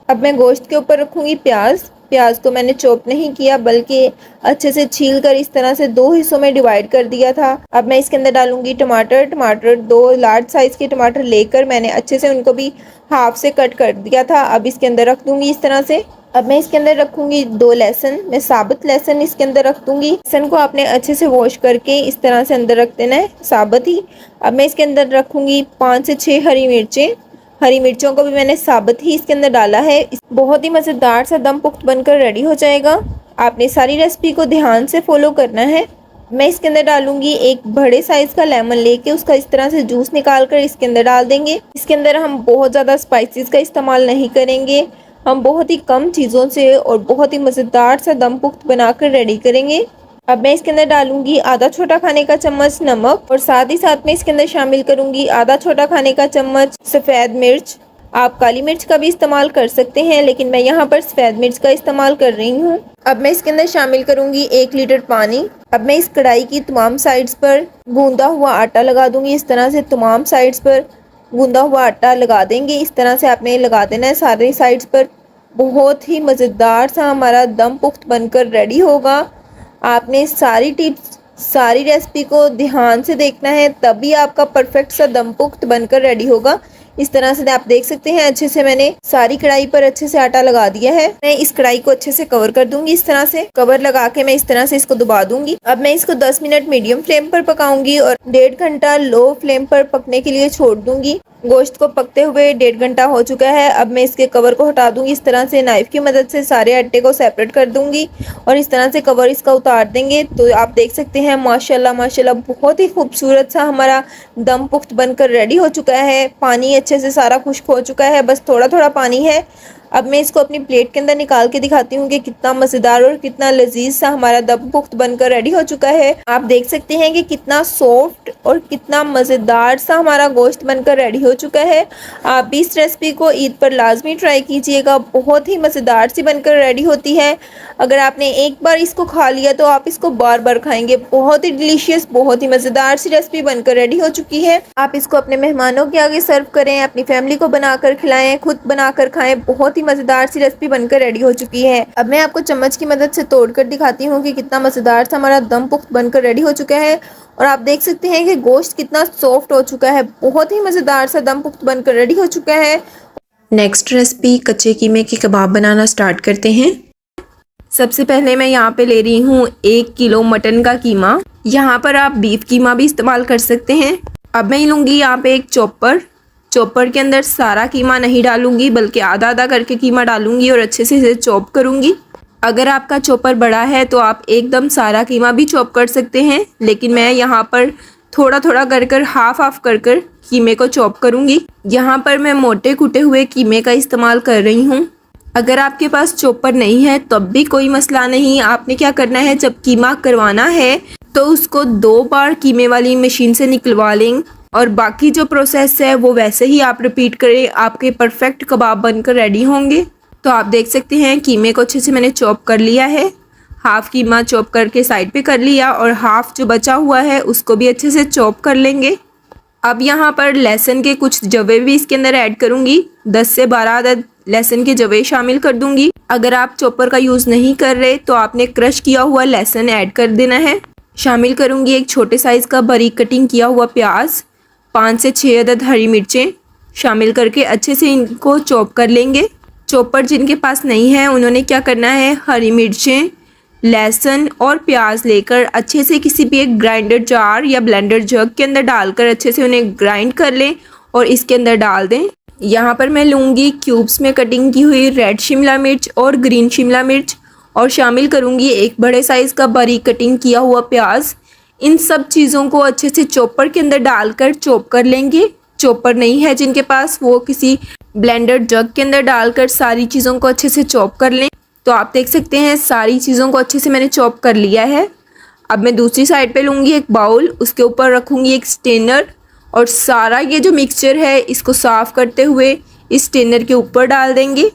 B: अब मैं गोश्त के ऊपर रखूँगी प्याज। प्याज को मैंने चॉप नहीं किया, बल्कि अच्छे से छील कर इस तरह से 2 हिस्सों में डिवाइड कर दिया था। अब मैं इसके अंदर डालूंगी टमाटर 2 लार्ज साइज़ के टमाटर लेकर मैंने अच्छे से उनको भी हाफ से कट कर दिया था। अब इसके अंदर रख दूंगी इस तरह से। अब मैं इसके अंदर रखूंगी 2 लहसुन, मैं साबुत लहसुन इसके अंदर रख दूंगी। लहसुन को आपने अच्छे से वॉश करके इस तरह से अंदर रख देना है, साबुत ही। अब मैं इसके अंदर रखूंगी 5 से 6 हरी मिर्चें। हरी मिर्चों को भी मैंने साबुत ही इसके अंदर डाला है। बहुत ही मज़ेदार सा दम पुख्त बनकर रेडी हो जाएगा। आपने सारी रेसिपी को ध्यान से फॉलो करना है। मैं इसके अंदर डालूंगी एक बड़े साइज़ का लेमन लेके उसका इस तरह से जूस निकाल कर इसके अंदर डाल देंगे। इसके अंदर हम बहुत ज़्यादा स्पाइसेस का इस्तेमाल नहीं करेंगे, हम बहुत ही कम चीज़ों से और बहुत ही मज़ेदार सा दम पुख्त बनाकर रेडी करेंगे। अब मैं इसके अंदर डालूंगी आधा छोटा खाने का चम्मच नमक और साथ ही साथ में इसके अंदर शामिल करूंगी आधा छोटा खाने का चम्मच सफ़ेद मिर्च। आप काली मिर्च का भी इस्तेमाल कर सकते हैं, लेकिन मैं यहाँ पर सफ़ेद मिर्च का इस्तेमाल कर रही हूँ। अब मैं इसके अंदर शामिल करूंगी 1 लीटर पानी। अब मैं इस कढ़ाई की तमाम साइड्स पर गूंदा हुआ आटा लगा दूंगी। इस तरह से तमाम साइड्स पर गूंदा हुआ आटा लगा देंगे। इस तरह से आपने लगा देना है सारी साइड्स पर। बहुत ही मज़ेदार सा हमारा दम पुख्त बनकर रेडी होगा। आपने सारी टिप्स, सारी रेसिपी को ध्यान से देखना है, तभी आपका परफेक्ट सा दम पुख्त बनकर रेडी होगा। इस तरह से आप देख सकते हैं अच्छे से मैंने सारी कढ़ाई पर अच्छे से आटा लगा दिया है। मैं इस कढ़ाई को अच्छे से कवर कर दूंगी। इस तरह से कवर लगा के मैं इस तरह से इसको दबा दूंगी। अब मैं इसको 10 मिनट मीडियम फ्लेम पर पकाऊंगी और 1.5 घंटा लो फ्लेम पर पकने के लिए छोड़ दूंगी। गोश्त को पकते हुए 1.5 घंटा हो चुका है। अब मैं इसके कवर को हटा दूंगी। इस तरह से नाइफ की मदद से सारे आटे को सेपरेट कर दूंगी और इस तरह से कवर इसका उतार देंगे। तो आप देख सकते हैं माशाल्लाह माशाल्लाह बहुत ही खूबसूरत सा हमारा दम पुख्त बनकर रेडी हो चुका है। पानी अच्छे से सारा खुश्क हो चुका है, बस थोड़ा थोड़ा पानी है। अब मैं इसको अपनी प्लेट के अंदर निकाल के दिखाती हूँ कि कितना मज़ेदार और कितना लजीज सा हमारा दम पुख्त बनकर रेडी हो चुका है। आप देख सकते हैं कि कितना सॉफ्ट और कितना मज़ेदार सा हमारा गोश्त बनकर रेडी हो चुका है। आप भी इस रेसिपी को ईद पर लाजमी ट्राई कीजिएगा, बहुत ही मज़ेदार सी बनकर रेडी होती है। अगर आपने एक बार इसको खा लिया तो आप इसको बार बार खाएंगे। बहुत ही डिलीशियस, बहुत ही मज़ेदार सी रेसिपी बनकर रेडी हो चुकी है। आप इसको अपने मेहमानों के आगे सर्व करें, अपनी फैमिली को बनाकर खिलाएं, खुद बनाकर खाएं। बहुत ही मज़ेदार सी रेसिपी बनकर रेडी हो चुकी है। अब मैं आपको चम्मच की मदद से तोड़कर दिखाती हूँ कि कितना मज़ेदार सा हमारा दम पुख्त बनकर रेडी हो चुका है। और आप देख सकते हैं कि गोश्त कितना सॉफ्ट हो चुका है। बहुत ही मज़ेदार सा दम पुख्त बनकर रेडी हो चुका है।
A: नेक्स्ट रेसिपी कच्चे कीमे के कबाब बनाना स्टार्ट करते हैं। सबसे पहले मैं यहाँ पे ले रही हूँ 1 किलो मटन का कीमा। यहाँ पर आप बीफ कीमा भी इस्तेमाल कर सकते हैं। अब मैं लूँगी यहाँ पे एक चॉपर के अंदर सारा कीमा नहीं डालूंगी, बल्कि आधा आधा करके कीमा डालूंगी और अच्छे से इसे चॉप करूँगी। अगर आपका चॉपर बड़ा है तो आप एकदम सारा कीमा भी चॉप कर सकते हैं, लेकिन मैं यहाँ पर थोड़ा थोड़ा कर हाफ कर कीमे को चॉप करूँगी। यहाँ पर मैं मोटे कुटे हुए कीमे का इस्तेमाल कर रही हूँ। अगर आपके पास चॉपर नहीं है तब भी कोई मसला नहीं। आपने क्या करना है, जब कीमा करवाना है तो उसको 2 बार कीमे वाली मशीन से निकलवा लें और बाकी जो प्रोसेस है वो वैसे ही आप रिपीट करें। आपके परफेक्ट कबाब बनकर रेडी होंगे। तो आप देख सकते हैं कीमे को अच्छे से मैंने चॉप कर लिया है। हाफ कीमा चॉप करके साइड पे कर लिया और हाफ जो बचा हुआ है उसको भी अच्छे से चॉप कर लेंगे। अब यहाँ पर लहसुन के कुछ जवे भी इसके अंदर ऐड करूँगी। 10 से 12 अदद लहसुन के जवे शामिल कर दूँगी। अगर आप चॉपर का यूज़ नहीं कर रहे तो आपने क्रश किया हुआ लहसुन ऐड कर देना है। शामिल करूँगी एक छोटे साइज़ का बारीक कटिंग किया हुआ प्याज, 5 से 6 अदद हरी मिर्चें शामिल करके अच्छे से इनको चॉप कर लेंगे। चॉपर जिनके पास नहीं है उन्होंने क्या करना है, हरी मिर्चें, लहसुन और प्याज लेकर अच्छे से किसी भी एक ग्राइंडर जार या ब्लेंडर जग के अंदर डालकर अच्छे से उन्हें ग्राइंड कर लें और इसके अंदर डाल दें। यहाँ पर मैं लूँगी क्यूब्स में कटिंग की हुई रेड शिमला मिर्च और ग्रीन शिमला मिर्च और शामिल करूँगी एक बड़े साइज़ का बारीक कटिंग किया हुआ प्याज। इन सब चीज़ों को अच्छे से चॉपर के अंदर डालकर चॉप कर लेंगे। चॉपर नहीं है जिनके पास, वो किसी ब्लेंडर जग के अंदर डालकर सारी चीज़ों को अच्छे से चॉप कर लें। तो आप देख सकते हैं सारी चीज़ों को अच्छे से मैंने चॉप कर लिया है। अब मैं दूसरी साइड पे लूँगी एक बाउल, उसके ऊपर रखूँगी एक स्ट्रेनर और सारा ये जो मिक्सचर है इसको साफ़ करते हुए इस स्ट्रेनर के ऊपर डाल देंगे।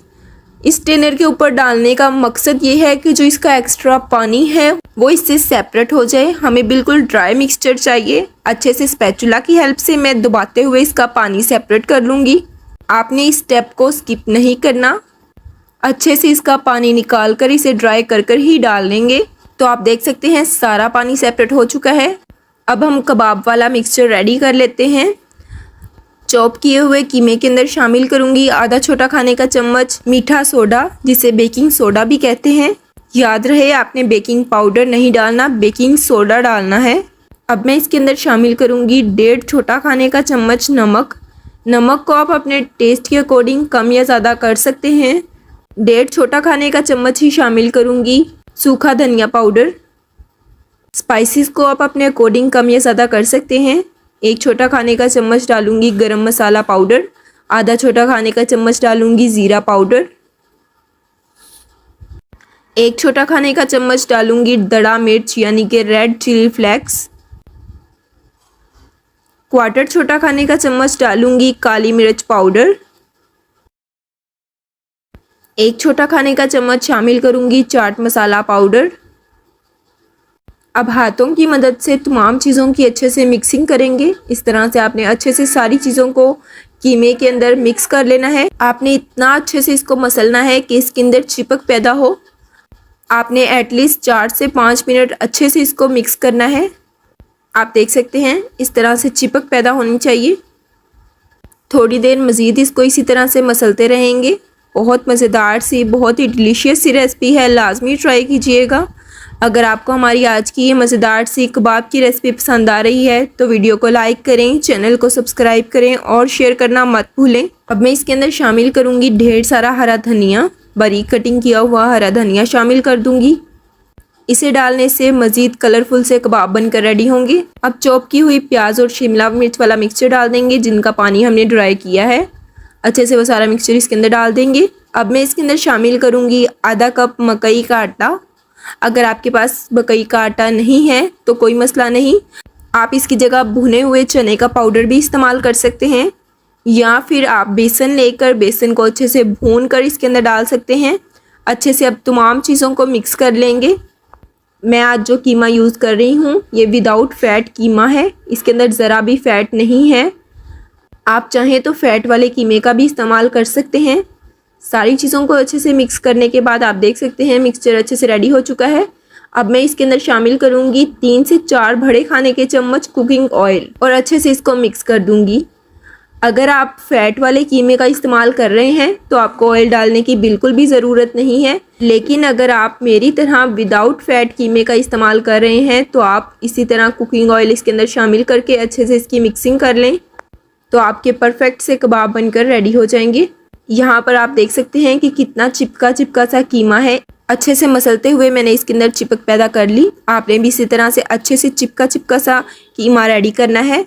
A: इस स्ट्रेनर के ऊपर डालने का मकसद ये है कि जो इसका एक्स्ट्रा पानी है वो इससे सेपरेट हो जाए। हमें बिल्कुल ड्राई मिक्सचर चाहिए। अच्छे से स्पैचुला की हेल्प से मैं दबाते हुए इसका पानी सेपरेट कर लूँगी। आपने इस स्टेप को स्किप नहीं करना। अच्छे से इसका पानी निकाल कर इसे ड्राई कर कर ही डाल लेंगे। तो आप देख सकते हैं सारा पानी सेपरेट हो चुका है। अब हम कबाब वाला मिक्सचर रेडी कर लेते हैं। चॉप किए हुए कीमे के अंदर शामिल करूंगी आधा छोटा खाने का चम्मच मीठा सोडा, जिसे बेकिंग सोडा भी कहते हैं। याद रहे आपने बेकिंग पाउडर नहीं डालना, बेकिंग सोडा डालना है। अब मैं इसके अंदर शामिल करूंगी 1.5 छोटा खाने का चम्मच नमक। नमक को आप अपने टेस्ट के अकॉर्डिंग कम या ज़्यादा कर सकते हैं। 1.5 छोटा खाने का चम्मच ही शामिल करूंगी सूखा धनिया पाउडर। स्पाइसेस को आप अपने अकॉर्डिंग कम या ज़्यादा कर सकते हैं। 1 छोटा खाने का चम्मच डालूंगी गरम मसाला पाउडर। आधा छोटा खाने का चम्मच डालूंगी ज़ीरा पाउडर। 1 छोटा खाने का चम्मच डालूंगी दड़ा मिर्च यानी कि रेड चिली फ्लेक्स। 1/4 छोटा खाने का चम्मच डालूंगी काली मिर्च पाउडर। 1 छोटा खाने का चम्मच शामिल करूंगी चाट मसाला पाउडर। अब हाथों की मदद से तमाम चीज़ों की अच्छे से मिक्सिंग करेंगे। इस तरह से आपने अच्छे से सारी चीज़ों को कीमे के अंदर मिक्स कर लेना है। आपने इतना अच्छे से इसको मसलना है कि इसके अंदर चिपक पैदा हो। आपने एटलीस्ट 4 से 5 मिनट अच्छे से इसको मिक्स करना है। आप देख सकते हैं इस तरह से चिपक पैदा होनी चाहिए। थोड़ी देर मज़ीद इसको इसी तरह से मसलते रहेंगे। बहुत मज़ेदार सी, बहुत ही डिलीशियस सी रेसिपी है, लाजमी ट्राई कीजिएगा। अगर आपको हमारी आज की ये मज़ेदार सी कबाब की रेसिपी पसंद आ रही है तो वीडियो को लाइक करें, चैनल को सब्सक्राइब करें और शेयर करना मत भूलें। अब मैं इसके अंदर शामिल करूँगी ढेर सारा हरा धनिया, बारीक कटिंग किया हुआ हरा धनिया शामिल कर दूँगी। इसे डालने से मज़ीद कलरफुल से कबाब बनकर रेडी होंगे। अब चॉप की हुई प्याज और शिमला मिर्च वाला मिक्सचर डाल देंगे जिनका पानी हमने ड्राई किया है। अच्छे से वो सारा मिक्सचर इसके अंदर डाल देंगे। अब मैं इसके अंदर शामिल करूँगी आधा कप मकई का आटा। अगर आपके पास मकई का आटा नहीं है तो कोई मसला नहीं, आप इसकी जगह भुने हुए चने का पाउडर भी इस्तेमाल कर सकते हैं, या फिर आप बेसन लेकर बेसन को अच्छे से भून कर इसके अंदर डाल सकते हैं। अच्छे से अब तमाम चीज़ों को मिक्स कर लेंगे। मैं आज जो कीमा यूज़ कर रही हूँ ये विदाउट फ़ैट कीमा है, इसके अंदर ज़रा भी फ़ैट नहीं है। आप चाहें तो फ़ैट वाले कीमे का भी इस्तेमाल कर सकते हैं। सारी चीज़ों को अच्छे से मिक्स करने के बाद आप देख सकते हैं मिक्सचर अच्छे से रेडी हो चुका है। अब मैं इसके अंदर शामिल करूँगी 3 से 4 बड़े खाने के चम्मच कुकिंग ऑयल और अच्छे से इसको मिक्स कर दूँगी। अगर आप फ़ैट वाले कीमे का इस्तेमाल कर रहे हैं तो आपको ऑयल डालने की बिल्कुल भी ज़रूरत नहीं है, लेकिन अगर आप मेरी तरह विदाउट फ़ैट कीमे का इस्तेमाल कर रहे हैं तो आप इसी तरह कुकिंग ऑयल इसके अंदर शामिल करके अच्छे से इसकी मिक्सिंग कर लें तो आपके परफेक्ट से कबाब बनकर रेडी हो जाएंगे। यहाँ पर आप देख सकते हैं कि कितना चिपका चिपका सा कीमा है। अच्छे से मसलते हुए मैंने इसके अंदर चिपक पैदा कर ली। आपने भी इसी तरह से अच्छे से चिपका चिपका सा कीमा रेडी करना है।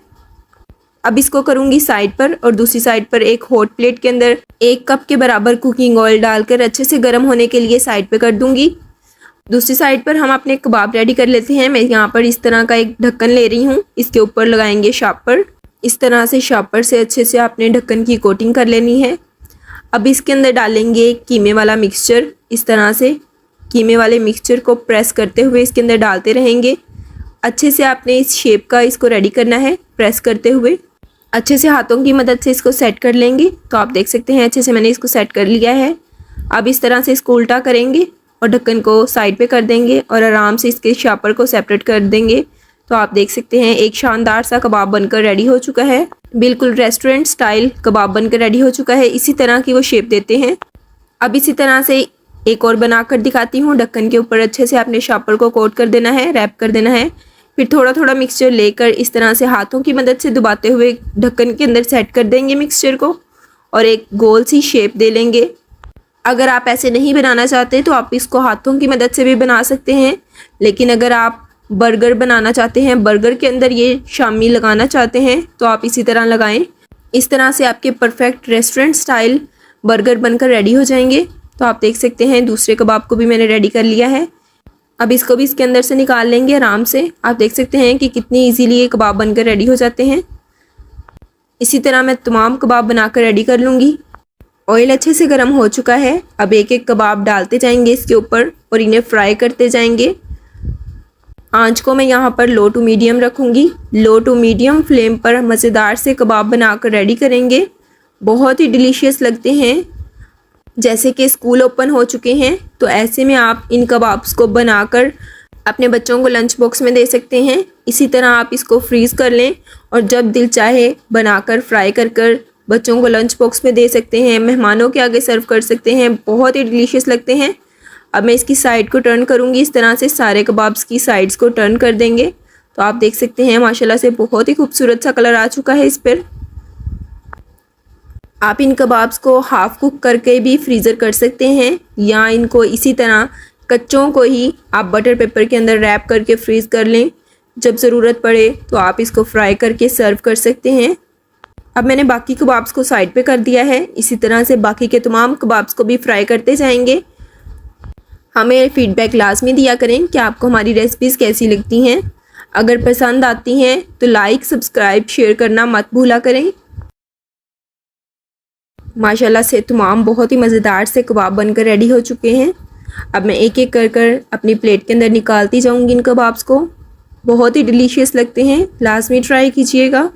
A: अब इसको करूँगी साइड पर और दूसरी साइड पर एक हॉट प्लेट के अंदर 1 कप के बराबर कुकिंग ऑयल डालकर अच्छे से गर्म होने के लिए साइड पे कर दूँगी। दूसरी साइड पर हम अपने कबाब रेडी कर लेते हैं। मैं यहाँ पर इस तरह का एक ढक्कन ले रही हूँ, इसके ऊपर लगाएंगे शापर। इस तरह से शापर से अच्छे से आपने ढक्कन की कोटिंग कर लेनी है। अब इसके अंदर डालेंगे कीमे वाला मिक्सचर। इस तरह से कीमे वाले मिक्सचर को प्रेस करते हुए इसके अंदर डालते रहेंगे। अच्छे से आपने इस शेप का इसको रेडी करना है। प्रेस करते हुए अच्छे से हाथों की मदद से इसको सेट कर लेंगे। तो आप देख सकते हैं अच्छे से मैंने इसको सेट कर लिया है। अब इस तरह से इसको उल्टा करेंगे और ढक्कन को साइड पे कर देंगे और आराम से इसके शापर को सेपरेट कर देंगे। तो आप देख सकते हैं एक शानदार सा कबाब बनकर रेडी हो चुका है। बिल्कुल रेस्टोरेंट स्टाइल कबाब बनकर रेडी हो चुका है। इसी तरह की वो शेप देते हैं। अब इसी तरह से एक और बनाकर दिखाती हूँ। ढक्कन के ऊपर अच्छे से आपने शापर को कोट कर देना है, रैप कर देना है। फिर थोड़ा थोड़ा मिक्सचर लेकर इस तरह से हाथों की मदद से दबाते हुए ढक्कन के अंदर सेट कर देंगे मिक्सचर को और एक गोल सी शेप दे लेंगे। अगर आप ऐसे नहीं बनाना चाहते तो आप इसको हाथों की मदद से भी बना सकते हैं, लेकिन अगर आप बर्गर बनाना चाहते हैं, बर्गर के अंदर ये शामी लगाना चाहते हैं तो आप इसी तरह लगाएं। इस तरह से आपके परफेक्ट रेस्टोरेंट स्टाइल बर्गर बनकर रेडी हो जाएंगे। तो आप देख सकते हैं दूसरे कबाब को भी मैंने रेडी कर लिया है। अब इसको भी इसके अंदर से निकाल लेंगे आराम से। आप देख सकते हैं कि कितनी इजीली ये कबाब बनकर रेडी हो जाते हैं। इसी तरह मैं तमाम कबाब बनाकर रेडी कर लूँगी। ऑयल अच्छे से गर्म हो चुका है। अब एक एक कबाब डालते जाएंगे इसके ऊपर और इन्हें फ्राई करते जाएंगे। आंच को मैं यहाँ पर लो टू मीडियम रखूँगी। लो टू मीडियम फ्लेम पर मज़ेदार से कबाब बनाकर रेडी करेंगे। बहुत ही डिलीशियस लगते हैं। जैसे कि स्कूल ओपन हो चुके हैं तो ऐसे में आप इन कबाब्स को बनाकर अपने बच्चों को लंच बॉक्स में दे सकते हैं। इसी तरह आप इसको फ्रीज़ कर लें और जब दिल चाहे बनाकर फ्राई कर कर बच्चों को लंच बॉक्स में दे सकते हैं, मेहमानों के आगे सर्व कर सकते हैं। बहुत ही डिलीशियस लगते हैं। अब मैं इसकी साइड को टर्न करूँगी। इस तरह से सारे कबाब्स की साइड्स को टर्न कर देंगे। तो आप देख सकते हैं माशाल्लाह से बहुत ही खूबसूरत सा कलर आ चुका है इस पर। आप इन कबाब्स को हाफ़ कुक करके भी फ्रीज़र कर सकते हैं या इनको इसी तरह कच्चों को ही आप बटर पेपर के अंदर रैप करके फ्रीज़ कर लें। जब ज़रूरत पड़े तो आप इसको फ्राई करके सर्व कर सकते हैं। अब मैंने बाकी कबाब्स को साइड पे कर दिया है। इसी तरह से बाकी के तमाम कबाब्स को भी फ्राई करते जाएंगे। हमें फ़ीडबैक लाजमी दिया करें कि आपको हमारी रेसिपीज़ कैसी लगती हैं। अगर पसंद आती हैं तो लाइक, सब्सक्राइब, शेयर करना मत भूला करें। माशाल्लाह से तमाम बहुत ही मज़ेदार से कबाब बनकर रेडी हो चुके हैं। अब मैं एक एक कर कर अपनी प्लेट के अंदर निकालती जाऊंगी इन कबाब्स को। बहुत ही डिलीशियस लगते हैं, लाजमी ट्राई कीजिएगा।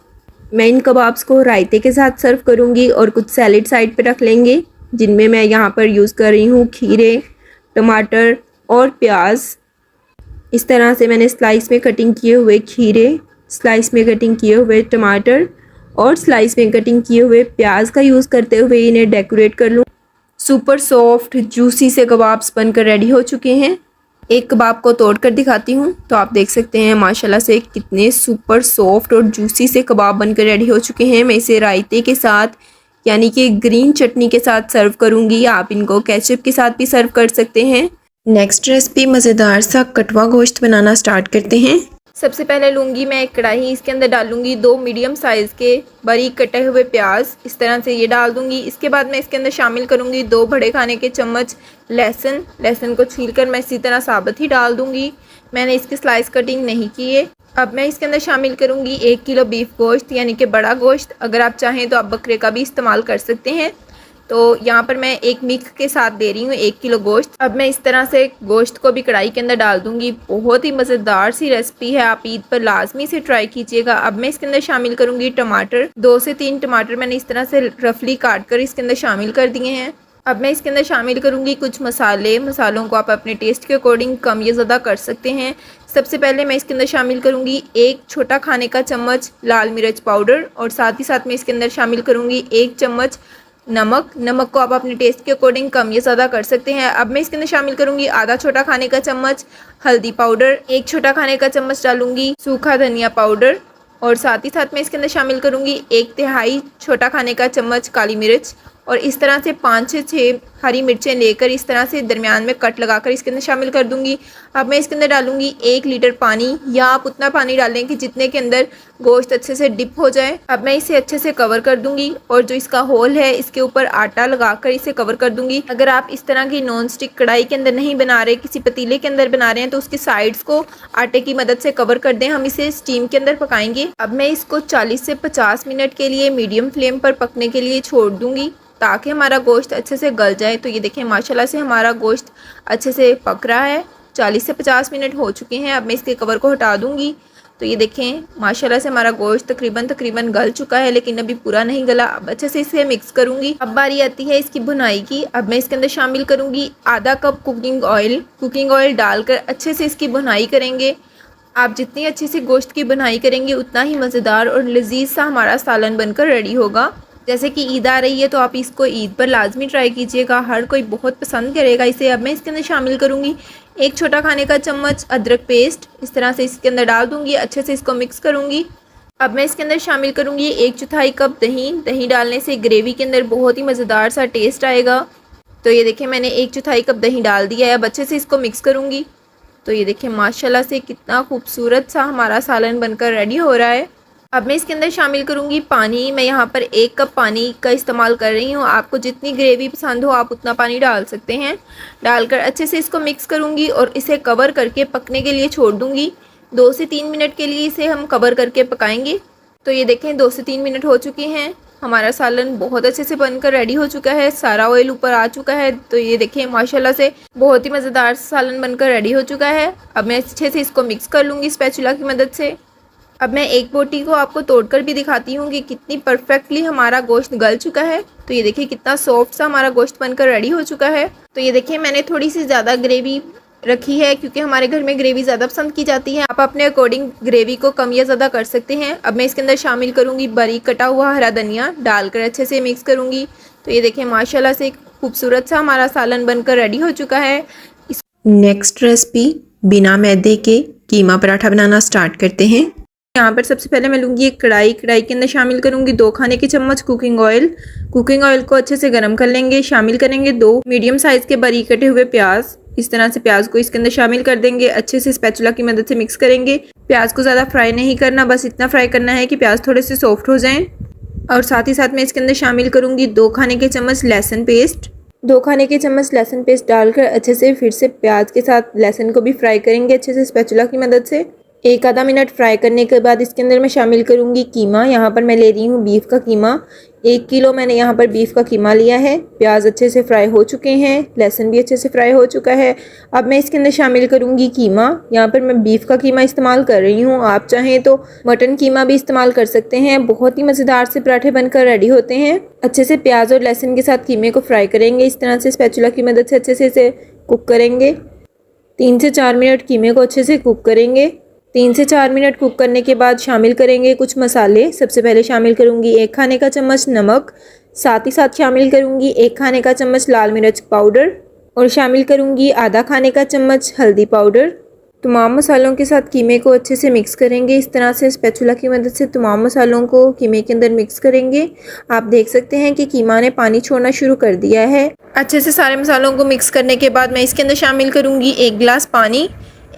A: मैं इन कबाब्स को रायते के साथ सर्व करूंगी और कुछ सैलेड साइड पे रख लेंगे, जिनमें मैं यहाँ पर यूज़ कर रही हूँ खीरे, टमाटर और प्याज। इस तरह से मैंने स्लाइस में कटिंग किए हुए खीरे, स्लाइस में कटिंग किए हुए टमाटर और स्लाइस में कटिंग किए हुए प्याज का यूज़ करते हुए इन्हें डेकोरेट कर लूँ। सुपर सॉफ्ट जूसी से कबाब्स बनकर रेडी हो चुके हैं। एक कबाब को तोड़ कर दिखाती हूँ। तो आप देख सकते हैं माशाल्लाह से कितने सुपर सॉफ्ट और जूसी से कबाब बनकर रेडी हो चुके हैं। मैं इसे रायते के साथ यानी कि ग्रीन चटनी के साथ सर्व करूँगी। आप इनको केचप के साथ भी सर्व कर सकते हैं। नेक्स्ट रेसिपी मज़ेदार सा कटवा गोश्त बनाना स्टार्ट करते हैं।
B: सबसे पहले लूँगी मैं एक कढ़ाई। इसके अंदर डालूँगी 2 मीडियम साइज़ के बारीक कटे हुए प्याज। इस तरह से ये डाल दूँगी। इसके बाद मैं इसके अंदर शामिल करूँगी 2 बड़े खाने के चम्मच लहसुन। लहसुन को छीलकर मैं इसी तरह साबुत ही डाल दूँगी। मैंने इसकी स्लाइस कटिंग नहीं की है। अब मैं इसके अंदर शामिल करूँगी 1 किलो बीफ गोश्त यानी कि बड़ा गोश्त। अगर आप चाहें तो आप बकरे का भी इस्तेमाल कर सकते हैं। तो यहाँ पर मैं एक मिक्स के साथ दे रही हूँ 1 किलो गोश्त। अब मैं इस तरह से गोश्त को भी कढ़ाई के अंदर डाल दूँगी। बहुत ही मज़ेदार सी रेसिपी है, आप ईद पर लाजमी से ट्राई कीजिएगा। अब मैं इसके अंदर शामिल करूँगी टमाटर। 2 से 3 टमाटर मैंने इस तरह से रफली काट कर इसके अंदर शामिल कर दिए हैं। अब मैं इसके अंदर शामिल करूँगी कुछ मसाले। मसालों को आप अपने टेस्ट के अकॉर्डिंग कम या ज़्यादा कर सकते हैं। सबसे पहले मैं इसके अंदर शामिल करूँगी 1 छोटा खाने का चम्मच लाल मिर्च पाउडर और साथ ही साथ मैं इसके अंदर शामिल करूँगी 1 चम्मच नमक को आप अपने टेस्ट के अकॉर्डिंग कम या ज़्यादा कर सकते हैं। अब मैं इसके अंदर शामिल करूँगी आधा छोटा खाने का चम्मच हल्दी पाउडर। 1 छोटा खाने का चम्मच डालूँगी सूखा धनिया पाउडर और साथ ही साथ मैं इसके अंदर शामिल करूँगी 1/3 छोटा खाने का चम्मच काली मिर्च। और इस तरह से 5 से 6 हरी मिर्चें लेकर इस तरह से दरमियान में कट लगाकर इसके अंदर शामिल कर दूंगी। अब मैं इसके अंदर डालूंगी 1 लीटर पानी, या आप उतना पानी डालें कि जितने के अंदर गोश्त अच्छे से डिप हो जाए। अब मैं इसे अच्छे से कवर कर दूंगी और जो इसका होल है इसके ऊपर आटा लगाकर इसे कवर कर दूंगी। अगर आप इस तरह की नॉन स्टिक कढ़ाई के अंदर नहीं बना रहे, किसी पतीले के अंदर बना रहे हैं, तो उसके साइड्स को आटे की मदद से कवर कर दें। हम इसे स्टीम के अंदर पकाएंगे। अब मैं इसको 40 से 50 मिनट के लिए मीडियम फ्लेम पर पकने के लिए छोड़ दूंगी ताकि हमारा गोश्त अच्छे से गल जाए। तो ये देखें माशाल्लाह से हमारा गोश्त अच्छे से पक रहा है। 40 से 50 मिनट हो चुके हैं। अब मैं इसके कवर को हटा दूंगी। तो ये देखें माशाल्लाह से हमारा गोश्त तकरीबन गल चुका है, लेकिन अभी पूरा नहीं गला। अब अच्छे से इसे मिक्स करूंगी। अब बारी आती है इसकी भुनाई की। अब मैं इसके अंदर शामिल करूंगी आधा कप कुकिंग ऑयल डालकर अच्छे से इसकी भुनाई करेंगे। आप जितनी अच्छे से गोश्त की भुनाई करेंगे उतना ही मज़ेदार और लजीज सा हमारा सालन बनकर रेडी होगा। जैसे कि ईद आ रही है तो आप इसको ईद पर लाजमी ट्राई कीजिएगा, हर कोई बहुत पसंद करेगा इसे। अब मैं इसके अंदर शामिल करूँगी 1 छोटा खाने का चम्मच अदरक पेस्ट। इस तरह से इसके अंदर डाल दूँगी, अच्छे से इसको मिक्स करूँगी। अब मैं इसके अंदर शामिल करूँगी 1/4 कप दही डालने से ग्रेवी के अंदर बहुत ही मज़ेदार सा टेस्ट आएगा। तो ये देखें मैंने 1/4 कप दही डाल दिया है। अब अच्छे से इसको मिक्स करूँगी। तो ये देखें माशाल्लाह से कितना खूबसूरत सा हमारा सालन बनकर रेडी हो रहा है। अब मैं इसके अंदर शामिल करूँगी पानी। मैं यहाँ पर 1 कप पानी का इस्तेमाल कर रही हूँ। आपको जितनी ग्रेवी पसंद हो आप उतना पानी डाल सकते हैं। डालकर अच्छे से इसको मिक्स करूँगी और इसे कवर करके पकने के लिए छोड़ दूँगी। 2 से 3 मिनट के लिए इसे हम कवर करके पकाएंगे। तो ये देखें 2 से 3 मिनट हो चुके हैं। हमारा सालन बहुत अच्छे से बनकर रेडी हो चुका है। सारा ऑयल ऊपर आ चुका है। तो ये देखें माशाल्लाह से बहुत ही मज़ेदार सालन बनकर रेडी हो चुका है। अब मैं अच्छे से इसको मिक्स कर लूँगी स्पैचुला की मदद से। अब मैं एक बोटी को आपको तोड़कर भी दिखाती हूँ कि कितनी परफेक्टली हमारा गोश्त गल चुका है। तो ये देखिए कितना सॉफ्ट सा हमारा गोश्त बनकर रेडी हो चुका है। तो ये देखिए मैंने थोड़ी सी ज़्यादा ग्रेवी रखी है क्योंकि हमारे घर में ग्रेवी ज़्यादा पसंद की जाती है। आप अपने अकॉर्डिंग ग्रेवी को कम या ज़्यादा कर सकते हैं। अब मैं इसके अंदर शामिल करूँगी बारीक कटा हुआ हरा धनिया, डालकर अच्छे से मिक्स करूँगी। तो ये देखिए माशाल्लाह से खूबसूरत सा हमारा सालन बनकर रेडी हो चुका है।
A: नेक्स्ट रेसिपी बिना मैदे के कीमा पराठा बनाना स्टार्ट करते हैं। यहाँ पर सबसे पहले मैं लूँगी एक कढ़ाई के अंदर शामिल करूँगी 2 खाने के चम्मच कुकिंग ऑयल को अच्छे से गर्म कर लेंगे। शामिल करेंगे 2 मीडियम साइज़ के बारीक कटे हुए प्याज। इस तरह से प्याज को इसके अंदर शामिल कर देंगे। अच्छे से स्पैचुला की मदद से मिक्स करेंगे। प्याज को ज़्यादा फ्राई नहीं करना, बस इतना फ्राई करना है कि प्याज थोड़े से सॉफ्ट हो जाएँ। और साथ ही साथ मैं इसके अंदर शामिल करूँगी 2 खाने के चम्मच लहसुन पेस्ट। 2 खाने के चम्मच लहसुन पेस्ट डालकर अच्छे से फिर से प्याज के साथ लहसुन को भी फ्राई करेंगे अच्छे से स्पैचुला की मदद से। 1 आधा मिनट फ्राई करने के बाद इसके अंदर मैं शामिल करूँगी कीमा। यहाँ पर मैं ले रही हूँ बीफ का कीमा। 1 किलो मैंने यहाँ पर बीफ का कीमा लिया है। प्याज अच्छे से फ्राई हो चुके हैं, लहसुन भी अच्छे से फ्राई हो चुका है। अब मैं इसके अंदर शामिल करूँगी कीमा। यहाँ पर मैं बीफ का कीमा इस्तेमाल कर रही हूँ। आप चाहें तो मटन कीमा भी इस्तेमाल कर सकते हैं। बहुत ही मज़ेदार से पराठे बनकर रेडी होते हैं। अच्छे से प्याज और लहसुन के साथ कीमे को फ्राई करेंगे। इस तरह से स्पैचुला की मदद से अच्छे से इसे कुक करेंगे। 3 से 4 मिनट कीमे को अच्छे से कुक करेंगे। 3 से 4 मिनट कुक करने के बाद शामिल करेंगे कुछ मसाले। सबसे पहले शामिल करूंगी 1 खाने का चम्मच नमक, साथ ही साथ शामिल करूंगी 1 खाने का चम्मच लाल मिर्च पाउडर और शामिल करूंगी आधा खाने का चम्मच हल्दी पाउडर। तमाम मसालों के साथ कीमे को अच्छे से मिक्स करेंगे। इस तरह से स्पैचुला की मदद से तमाम मसालों को कीमे के अंदर मिक्स करेंगे। आप देख सकते हैं कि कीमा ने पानी छोड़ना शुरू कर दिया है। अच्छे से सारे मसालों को मिक्स करने के बाद मैं इसके अंदर शामिल करूंगी 1 गिलास पानी।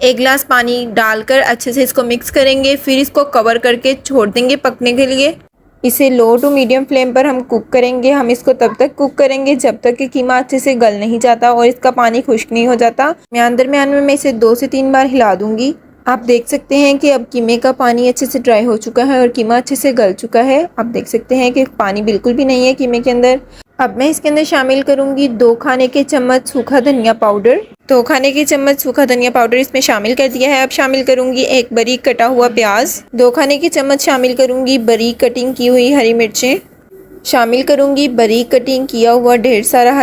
A: 1 गिलास पानी डालकर अच्छे से इसको मिक्स करेंगे। फिर इसको कवर करके छोड़ देंगे पकने के लिए। इसे लो टू मीडियम फ्लेम पर हम कुक करेंगे। हम इसको तब तक कुक करेंगे जब तक कि कीमा अच्छे से गल नहीं जाता और इसका पानी खुश्क नहीं हो जाता। म्यान में मैं इसे 2 से 3 बार हिला दूंगी। आप देख सकते हैं कि अब कीमे का पानी अच्छे से ड्राई हो चुका है और कीमा अच्छे से गल चुका है। आप देख सकते हैं कि पानी बिल्कुल भी नहीं है कीमे के अंदर। अब मैं इसके अंदर शामिल करूंगी 2 खाने के चम्मच सूखा धनिया पाउडर। 2 खाने के चम्मच सूखा धनिया पाउडर इसमें शामिल कर दिया है। अब शामिल करूंगी 1 बारीक कटा हुआ प्याज। 2 खाने के चम्मच शामिल करूंगी बारीक कटिंग की हुई हरी मिर्चें। शामिल करूंगी बारीक कटिंग किया हुआ ढेर सारा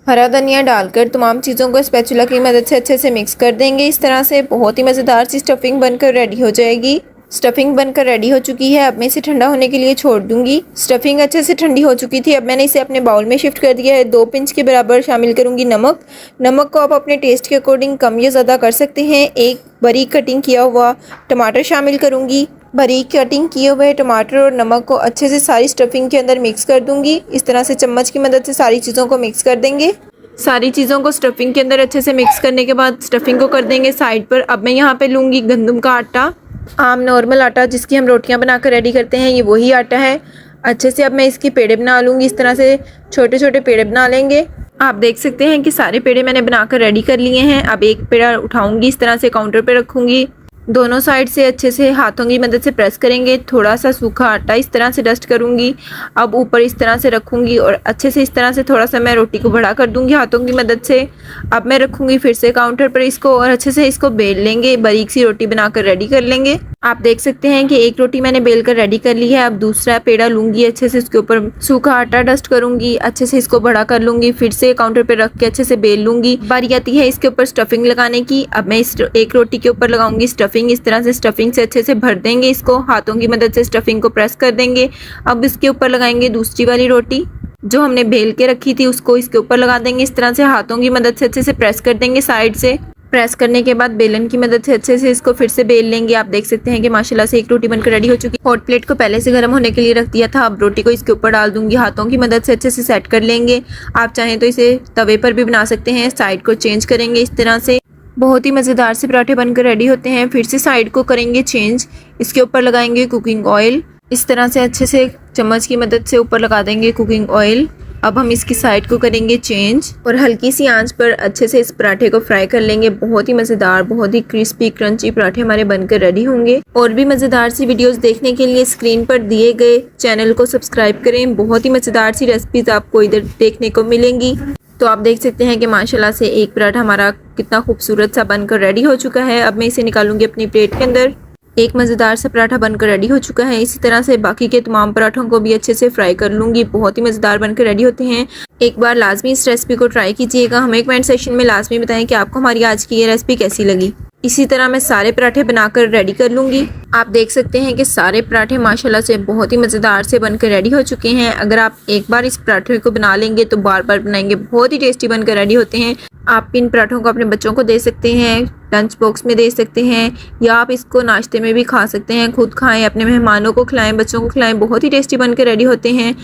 A: हरा धनिया डालकर तमाम चीज़ों को स्पैचुला की मदद से अच्छे से मिक्स कर देंगे। इस तरह से बहुत ही मज़ेदार सी स्टफिंग बनकर रेडी हो जाएगी। स्टफिंग बनकर रेडी हो चुकी है। अब मैं इसे ठंडा होने के लिए छोड़ दूंगी। स्टफिंग अच्छे से ठंडी हो चुकी थी। अब मैंने इसे अपने बाउल में शिफ्ट कर दिया है। 2 पिंच के बराबर शामिल करूंगी नमक को आप अपने टेस्ट के अकॉर्डिंग कम या ज़्यादा कर सकते हैं। 1 बारीक कटिंग किया हुआ टमाटर शामिल करूंगी। बारीक कटिंग किए हुए टमाटर और नमक को अच्छे से सारी स्टफिंग के अंदर मिक्स कर दूंगी। इस तरह से चम्मच की मदद से सारी चीज़ों को मिक्स कर देंगे। सारी चीज़ों को स्टफिंग के अंदर अच्छे से मिक्स करने के बाद स्टफिंग को कर देंगे साइड पर। अब मैं यहाँ पे लूँगी गंदम का आटा, आम नॉर्मल आटा जिसकी हम रोटियां बनाकर रेडी करते हैं, ये वही आटा है। अच्छे से अब मैं इसके पेड़े बना लूँगी। इस तरह से छोटे छोटे पेड़े बना लेंगे। आप देख सकते हैं कि सारे पेड़े मैंने बनाकर रेडी कर लिए हैं। अब एक पेड़ा उठाऊंगी, इस तरह से काउंटर पे रखूँगी। दोनों साइड से अच्छे से हाथों की मदद से प्रेस करेंगे। थोड़ा सा सूखा आटा इस तरह से डस्ट करूँगी। अब ऊपर इस तरह से रखूँगी और अच्छे से इस तरह से थोड़ा सा मैं रोटी को बड़ा कर दूँगी हाथों की मदद से। अब मैं रखूँगी फिर से काउंटर पर इसको और अच्छे से इसको बेल लेंगे। बारीक सी रोटी बनाकर रेडी कर लेंगे। आप देख सकते हैं कि एक रोटी मैंने बेल कर रेडी कर ली है। अब दूसरा पेड़ा लूँगी, अच्छे से उसके ऊपर सूखा आटा डस्ट करूँगी। अच्छे से इसको बड़ा कर लूँगी। फिर से काउंटर पर रख के अच्छे से बेल लूँगी। बारी आती है इसके ऊपर स्टफिंग लगाने की। अब मैं इस एक रोटी के ऊपर लगाऊंगी स्टफिंग। इस तरह से स्टफिंग से अच्छे से भर देंगे। इसको हाथों की मदद से स्टफिंग को प्रेस कर देंगे। अब इसके ऊपर लगाएंगे दूसरी वाली रोटी जो हमने बेल के रखी थी, उसको इसके ऊपर लगा देंगे। इस तरह से हाथों की मदद से अच्छे से प्रेस कर देंगे। साइड से प्रेस करने के बाद बेलन की मदद से अच्छे से इसको फिर से बेल लेंगे। आप देख सकते हैं कि माशाल्लाह से एक रोटी बनकर रेडी हो चुकी है। हॉट प्लेट को पहले से गर्म होने के लिए रख दिया था। अब रोटी को इसके ऊपर डाल दूंगी। हाथों की मदद से अच्छे से सेट कर लेंगे। आप चाहें तो इसे तवे पर भी बना सकते हैं। साइड को चेंज करेंगे इस तरह से। बहुत ही मज़ेदार से पराठे बनकर रेडी होते हैं। फिर से साइड को करेंगे चेंज, इसके ऊपर लगाएंगे कुकिंग ऑयल। इस तरह से अच्छे से चम्मच की मदद से ऊपर लगा देंगे कुकिंग ऑयल। अब हम इसकी साइड को करेंगे चेंज और हल्की सी आंच पर अच्छे से इस पराठे को फ्राई कर लेंगे। बहुत ही मज़ेदार, बहुत ही क्रिस्पी क्रंची पराठे हमारे बनकर रेडी होंगे। और भी मज़ेदार सी वीडियोस देखने के लिए स्क्रीन पर दिए गए चैनल को सब्सक्राइब करें। बहुत ही मज़ेदार सी रेसिपीज़ आपको इधर देखने को मिलेंगी। तो आप देख सकते हैं कि माशाल्लाह से एक पराठा हमारा कितना खूबसूरत सा बनकर रेडी हो चुका है। अब मैं इसे निकालूंगी अपनी प्लेट के अंदर। एक मज़ेदार सा पराठा बनकर रेडी हो चुका है। इसी तरह से बाकी के तमाम पराठों को भी अच्छे से फ्राई कर लूँगी। बहुत ही मज़ेदार बनकर रेडी होते हैं। एक बार लाजमी इस रेसिपी को ट्राई कीजिएगा। हमें कमेंट सेक्शन में लाजमी बताएं कि आपको हमारी आज की ये रेसिपी कैसी लगी। इसी तरह मैं सारे पराठे बनाकर रेडी कर लूँगी। आप देख सकते हैं कि सारे पराठे माशाल्लाह से बहुत ही मज़ेदार से बनकर रेडी हो चुके हैं। अगर आप एक बार इस पराठे को बना लेंगे तो बार बार बनाएंगे। बहुत ही टेस्टी बनकर रेडी होते हैं। आप इन पराठों को अपने बच्चों को दे सकते हैं, लंच बॉक्स में दे सकते हैं, या आप इसको नाश्ते में भी खा सकते हैं। खुद खाएं, अपने मेहमानों को खिलाएं, बच्चों को खिलाएं। बहुत ही टेस्टी बनकर रेडी होते हैं।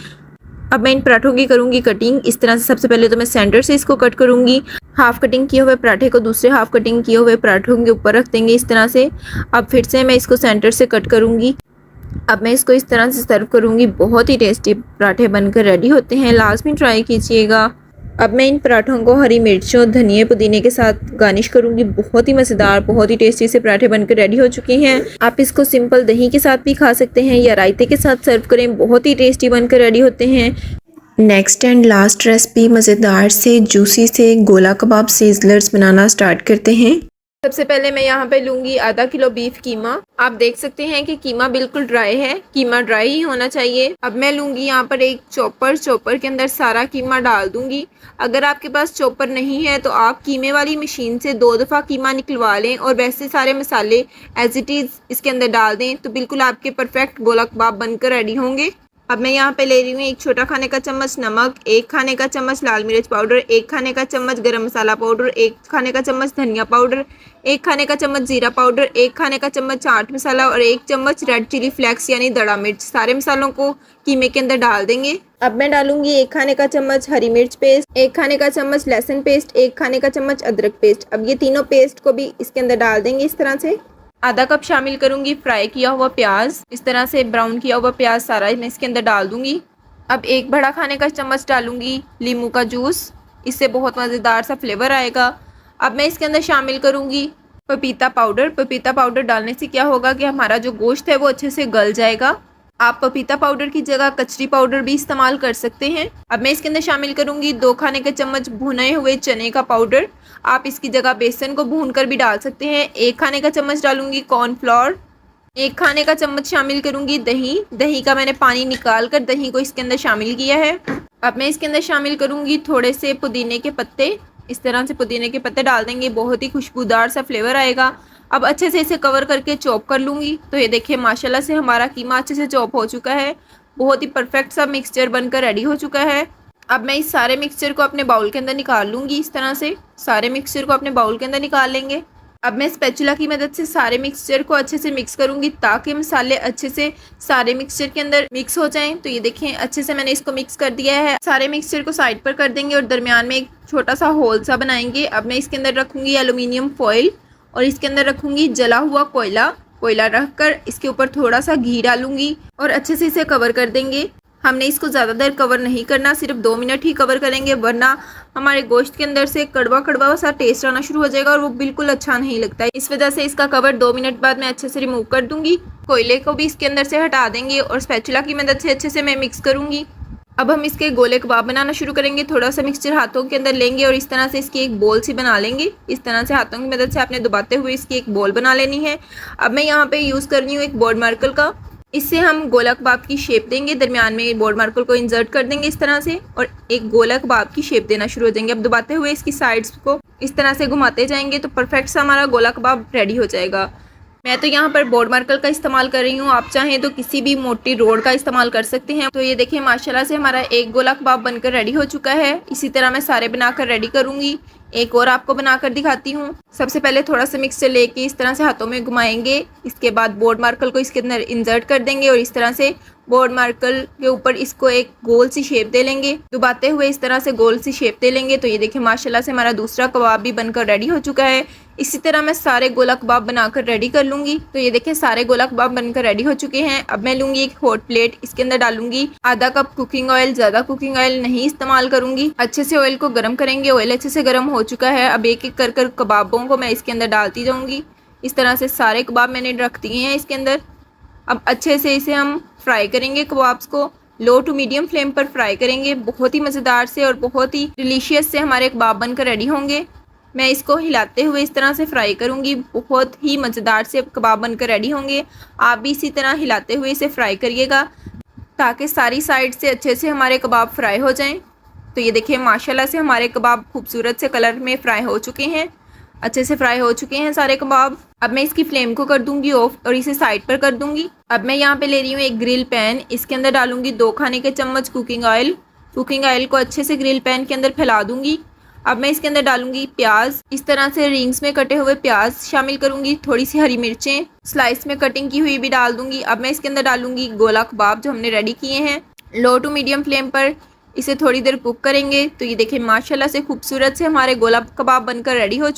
A: अब मैं इन पराठों की करूंगी कटिंग। इस तरह से सबसे पहले तो मैं सेंटर से इसको कट करूंगी। हाफ कटिंग किए हुए पराठे को दूसरे हाफ कटिंग किए हुए पराठों के ऊपर रख देंगे इस तरह से। अब फिर से मैं इसको सेंटर से कट करूंगी। अब मैं इसको इस तरह से सर्व करूंगी। बहुत ही टेस्टी पराठे बनकर रेडी होते हैं, लाजमी ट्राई कीजिएगा। अब मैं इन पराठों को हरी मिर्चों, धनिया, पुदीने के साथ गार्निश करूंगी। बहुत ही मज़ेदार, बहुत ही टेस्टी से पराठे बनकर रेडी हो चुके हैं। आप इसको सिंपल दही के साथ भी खा सकते हैं या रायते के साथ सर्व करें। बहुत ही टेस्टी बनकर रेडी होते हैं। नेक्स्ट एंड लास्ट रेसिपी मज़ेदार से जूसी से गोला कबाब सीजलर्स बनाना स्टार्ट करते हैं। सबसे पहले मैं यहाँ पे लूँगी आधा किलो बीफ कीमा। आप देख सकते हैं कि कीमा बिल्कुल ड्राई है, कीमा ड्राई ही होना चाहिए। अब मैं लूँगी यहाँ पर एक चॉपर के अंदर सारा कीमा डाल दूँगी। अगर आपके पास चॉपर नहीं है तो आप कीमे वाली मशीन से 2 दफ़ा कीमा निकलवा लें और वैसे सारे मसाले एज इट इज़ इसके अंदर डाल दें तो बिल्कुल आपके परफेक्ट गोला कबाब बनकर रेडी होंगे। अब मैं यहाँ पे ले रही हूँ 1 छोटा खाने का चम्मच नमक, 1 खाने का चम्मच लाल मिर्च पाउडर, 1 खाने का चम्मच गरम मसाला पाउडर, 1 खाने का चम्मच धनिया पाउडर, 1 खाने का चम्मच जीरा पाउडर, 1 खाने का चम्मच चाट मसाला और 1 चम्मच रेड चिली फ्लेक्स यानी दड़ा मिर्च। सारे मसालों को कीमे के अंदर डाल देंगे। अब मैं डालूंगी 1 खाने का चम्मच हरी मिर्च पेस्ट, 1 खाने का चम्मच लहसुन पेस्ट, 1 खाने का चम्मच अदरक पेस्ट। अब ये तीनों पेस्ट को भी इसके अंदर डाल देंगे इस तरह से। आधा कप शामिल करूंगी फ्राई किया हुआ प्याज। इस तरह से ब्राउन किया हुआ प्याज सारा मैं इसके अंदर डाल दूंगी। अब 1 बड़ा खाने का चम्मच डालूंगी नींबू का जूस, इससे बहुत मज़ेदार सा फ्लेवर आएगा। अब मैं इसके अंदर शामिल करूंगी पपीता पाउडर। पपीता पाउडर डालने से क्या होगा कि हमारा जो गोश्त है वो अच्छे से गल जाएगा। आप पपीता पाउडर की जगह कचरी पाउडर भी इस्तेमाल कर सकते हैं। अब मैं इसके अंदर शामिल करूंगी 2 खाने के चम्मच भुने हुए चने का पाउडर। आप इसकी जगह बेसन को भूनकर भी डाल सकते हैं। 1 खाने का चम्मच डालूंगी कॉर्नफ्लोर, 1 खाने का चम्मच शामिल करूंगी दही। दही का मैंने पानी निकाल कर दही को इसके अंदर शामिल किया है। अब मैं इसके अंदर शामिल करूंगी थोड़े से पुदीने के पत्ते। इस तरह से पुदीने के पत्ते डाल देंगे, बहुत ही खुशबूदार सा फ्लेवर आएगा। अब अच्छे से इसे कवर करके चॉप कर लूँगी। तो ये देखिए माशाल्लाह से हमारा कीमा अच्छे से चॉप हो चुका है। बहुत ही परफेक्ट सा मिक्सचर बनकर रेडी हो चुका है। अब मैं इस सारे मिक्सचर को अपने बाउल के अंदर निकाल लूँगी। इस तरह से सारे मिक्सचर को अपने बाउल के अंदर निकाल लेंगे। अब मैं स्पैचुला की मदद से सारे मिक्सचर को अच्छे से मिक्स करूँगी ताकि मसाले अच्छे से सारे मिक्सचर के अंदर मिक्स हो जाएं। तो ये देखें अच्छे से मैंने इसको मिक्स कर दिया है। सारे मिक्सचर को साइड पर कर देंगे और दरमियान में एक छोटा सा होल सा बनाएंगे। अब मैं इसके अंदर रखूँगी एलुमिनियम फॉइल और इसके अंदर रखूँगी जला हुआ कोयला रखकर इसके ऊपर थोड़ा सा घी डालूंगी और अच्छे से इसे कवर कर देंगे। हमने इसको ज़्यादा देर कवर नहीं करना, सिर्फ 2 मिनट ही कवर करेंगे, वरना हमारे गोश्त के अंदर से कड़वा सा टेस्ट आना शुरू हो जाएगा और वो बिल्कुल अच्छा नहीं लगता है। इस वजह से इसका कवर 2 मिनट बाद मैं अच्छे से रिमूव कर दूंगी। कोयले को भी इसके अंदर से हटा देंगे और स्पैचुला की मदद से अच्छे से मैं मिक्स करूँगी। अब हम इसके गोले कबाब बनाना शुरू करेंगे। थोड़ा सा मिक्सचर हाथों के अंदर लेंगे और इस तरह से इसकी एक बॉल सी बना लेंगे। इस तरह से हाथों की मदद से आपने दबाते हुए इसकी एक बॉल बना लेनी है। अब मैं यहाँ पे यूज़ कर रही हूँ एक बोर्ड मार्कर का। इससे हम गोला कबाब की शेप देंगे। दरमियान में बोर्ड मार्कर को इंसर्ट कर देंगे इस तरह से और एक गोला कबाब की शेप देना शुरू हो जाएंगे। अब दबाते हुए इसकी साइड्स को इस तरह से घुमाते जाएंगे तो परफेक्ट सा हमारा गोला कबाब रेडी हो जाएगा। मैं तो यहाँ पर बोर्ड मार्कर का इस्तेमाल कर रही हूँ, आप चाहें तो किसी भी मोटी रोड का इस्तेमाल कर सकते हैं। तो ये देखिए माशाल्लाह से हमारा एक गोला कबाब बनकर रेडी हो चुका है। इसी तरह मैं सारे बनाकर रेडी करूँगी। एक और आपको बनाकर दिखाती हूँ। सबसे पहले थोड़ा सा मिक्सचर लेके इस तरह से हाथों में घुमाएंगे। इसके बाद बोर्ड मार्कर को इसके अंदर इंसर्ट कर देंगे और इस तरह से बोर्ड मार्कर के ऊपर इसको एक गोल सी शेप दे लेंगे। दबाते हुए इस तरह से गोल सी शेप दे लेंगे। तो ये देखिए माशाल्लाह से हमारा दूसरा कबाब भी बनकर रेडी हो चुका है।
B: इसी तरह मैं सारे गोला कबाब बनाकर रेडी कर लूँगी। तो ये देखें सारे गोला कबाब बनकर रेडी हो चुके हैं। अब मैं लूँगी एक हॉट प्लेट, इसके अंदर डालूंगी आधा कप कुकिंग ऑयल, ज़्यादा कुकिंग ऑयल नहीं इस्तेमाल करूँगी। अच्छे से ऑयल को गर्म करेंगे। ऑयल अच्छे से गर्म हो चुका है। अब एक एक कर कबाबों को मैं इसके अंदर डालती जाऊँगी। इस तरह से सारे कबाब मैंने रख दिए हैं इसके अंदर। अब अच्छे से इसे हम फ्राई करेंगे। कबाब्स को लो टू मीडियम फ्लेम पर फ्राई करेंगे। बहुत ही मज़ेदार से और बहुत ही डिलीशियस से हमारे कबाब बनकर रेडी होंगे। मैं इसको हिलाते हुए इस तरह से फ्राई करूंगी। बहुत ही मज़ेदार से कबाब बनकर रेडी होंगे। आप भी इसी तरह हिलाते हुए इसे फ्राई करिएगा ताकि सारी साइड से अच्छे से हमारे कबाब फ्राई हो जाएं। तो ये देखिए माशाल्लाह से हमारे कबाब खूबसूरत से कलर में फ्राई हो चुके हैं। अच्छे से फ्राई हो चुके हैं सारे कबाब। अब मैं इसकी फ्लेम को कर दूंगी ऑफ और इसे साइड पर कर दूंगी। अब मैं यहाँ पे ले रही हूँ एक ग्रिल पैन। इसके अंदर डालूंगी 2 खाने के चम्मच कुकिंग ऑयल। कुकिंग ऑयल को अच्छे से ग्रिल पैन के अंदर फैला दूंगी। अब मैं इसके अंदर डालूंगी प्याज। इस तरह से रिंग्स में कटे हुए प्याज शामिल करूंगी। थोड़ी सी हरी मिर्चें स्लाइस में कटिंग की हुई भी डाल दूंगी। अब मैं इसके अंदर डालूंगी गोला कबाब जो हमने रेडी किए हैं। लो टू मीडियम फ्लेम पर इसे थोड़ी देर कुक करेंगे। तो ये देखिए माशाल्लाह से खूबसूरत से हमारे गोला कबाब बनकर रेडी हो चुके हैं।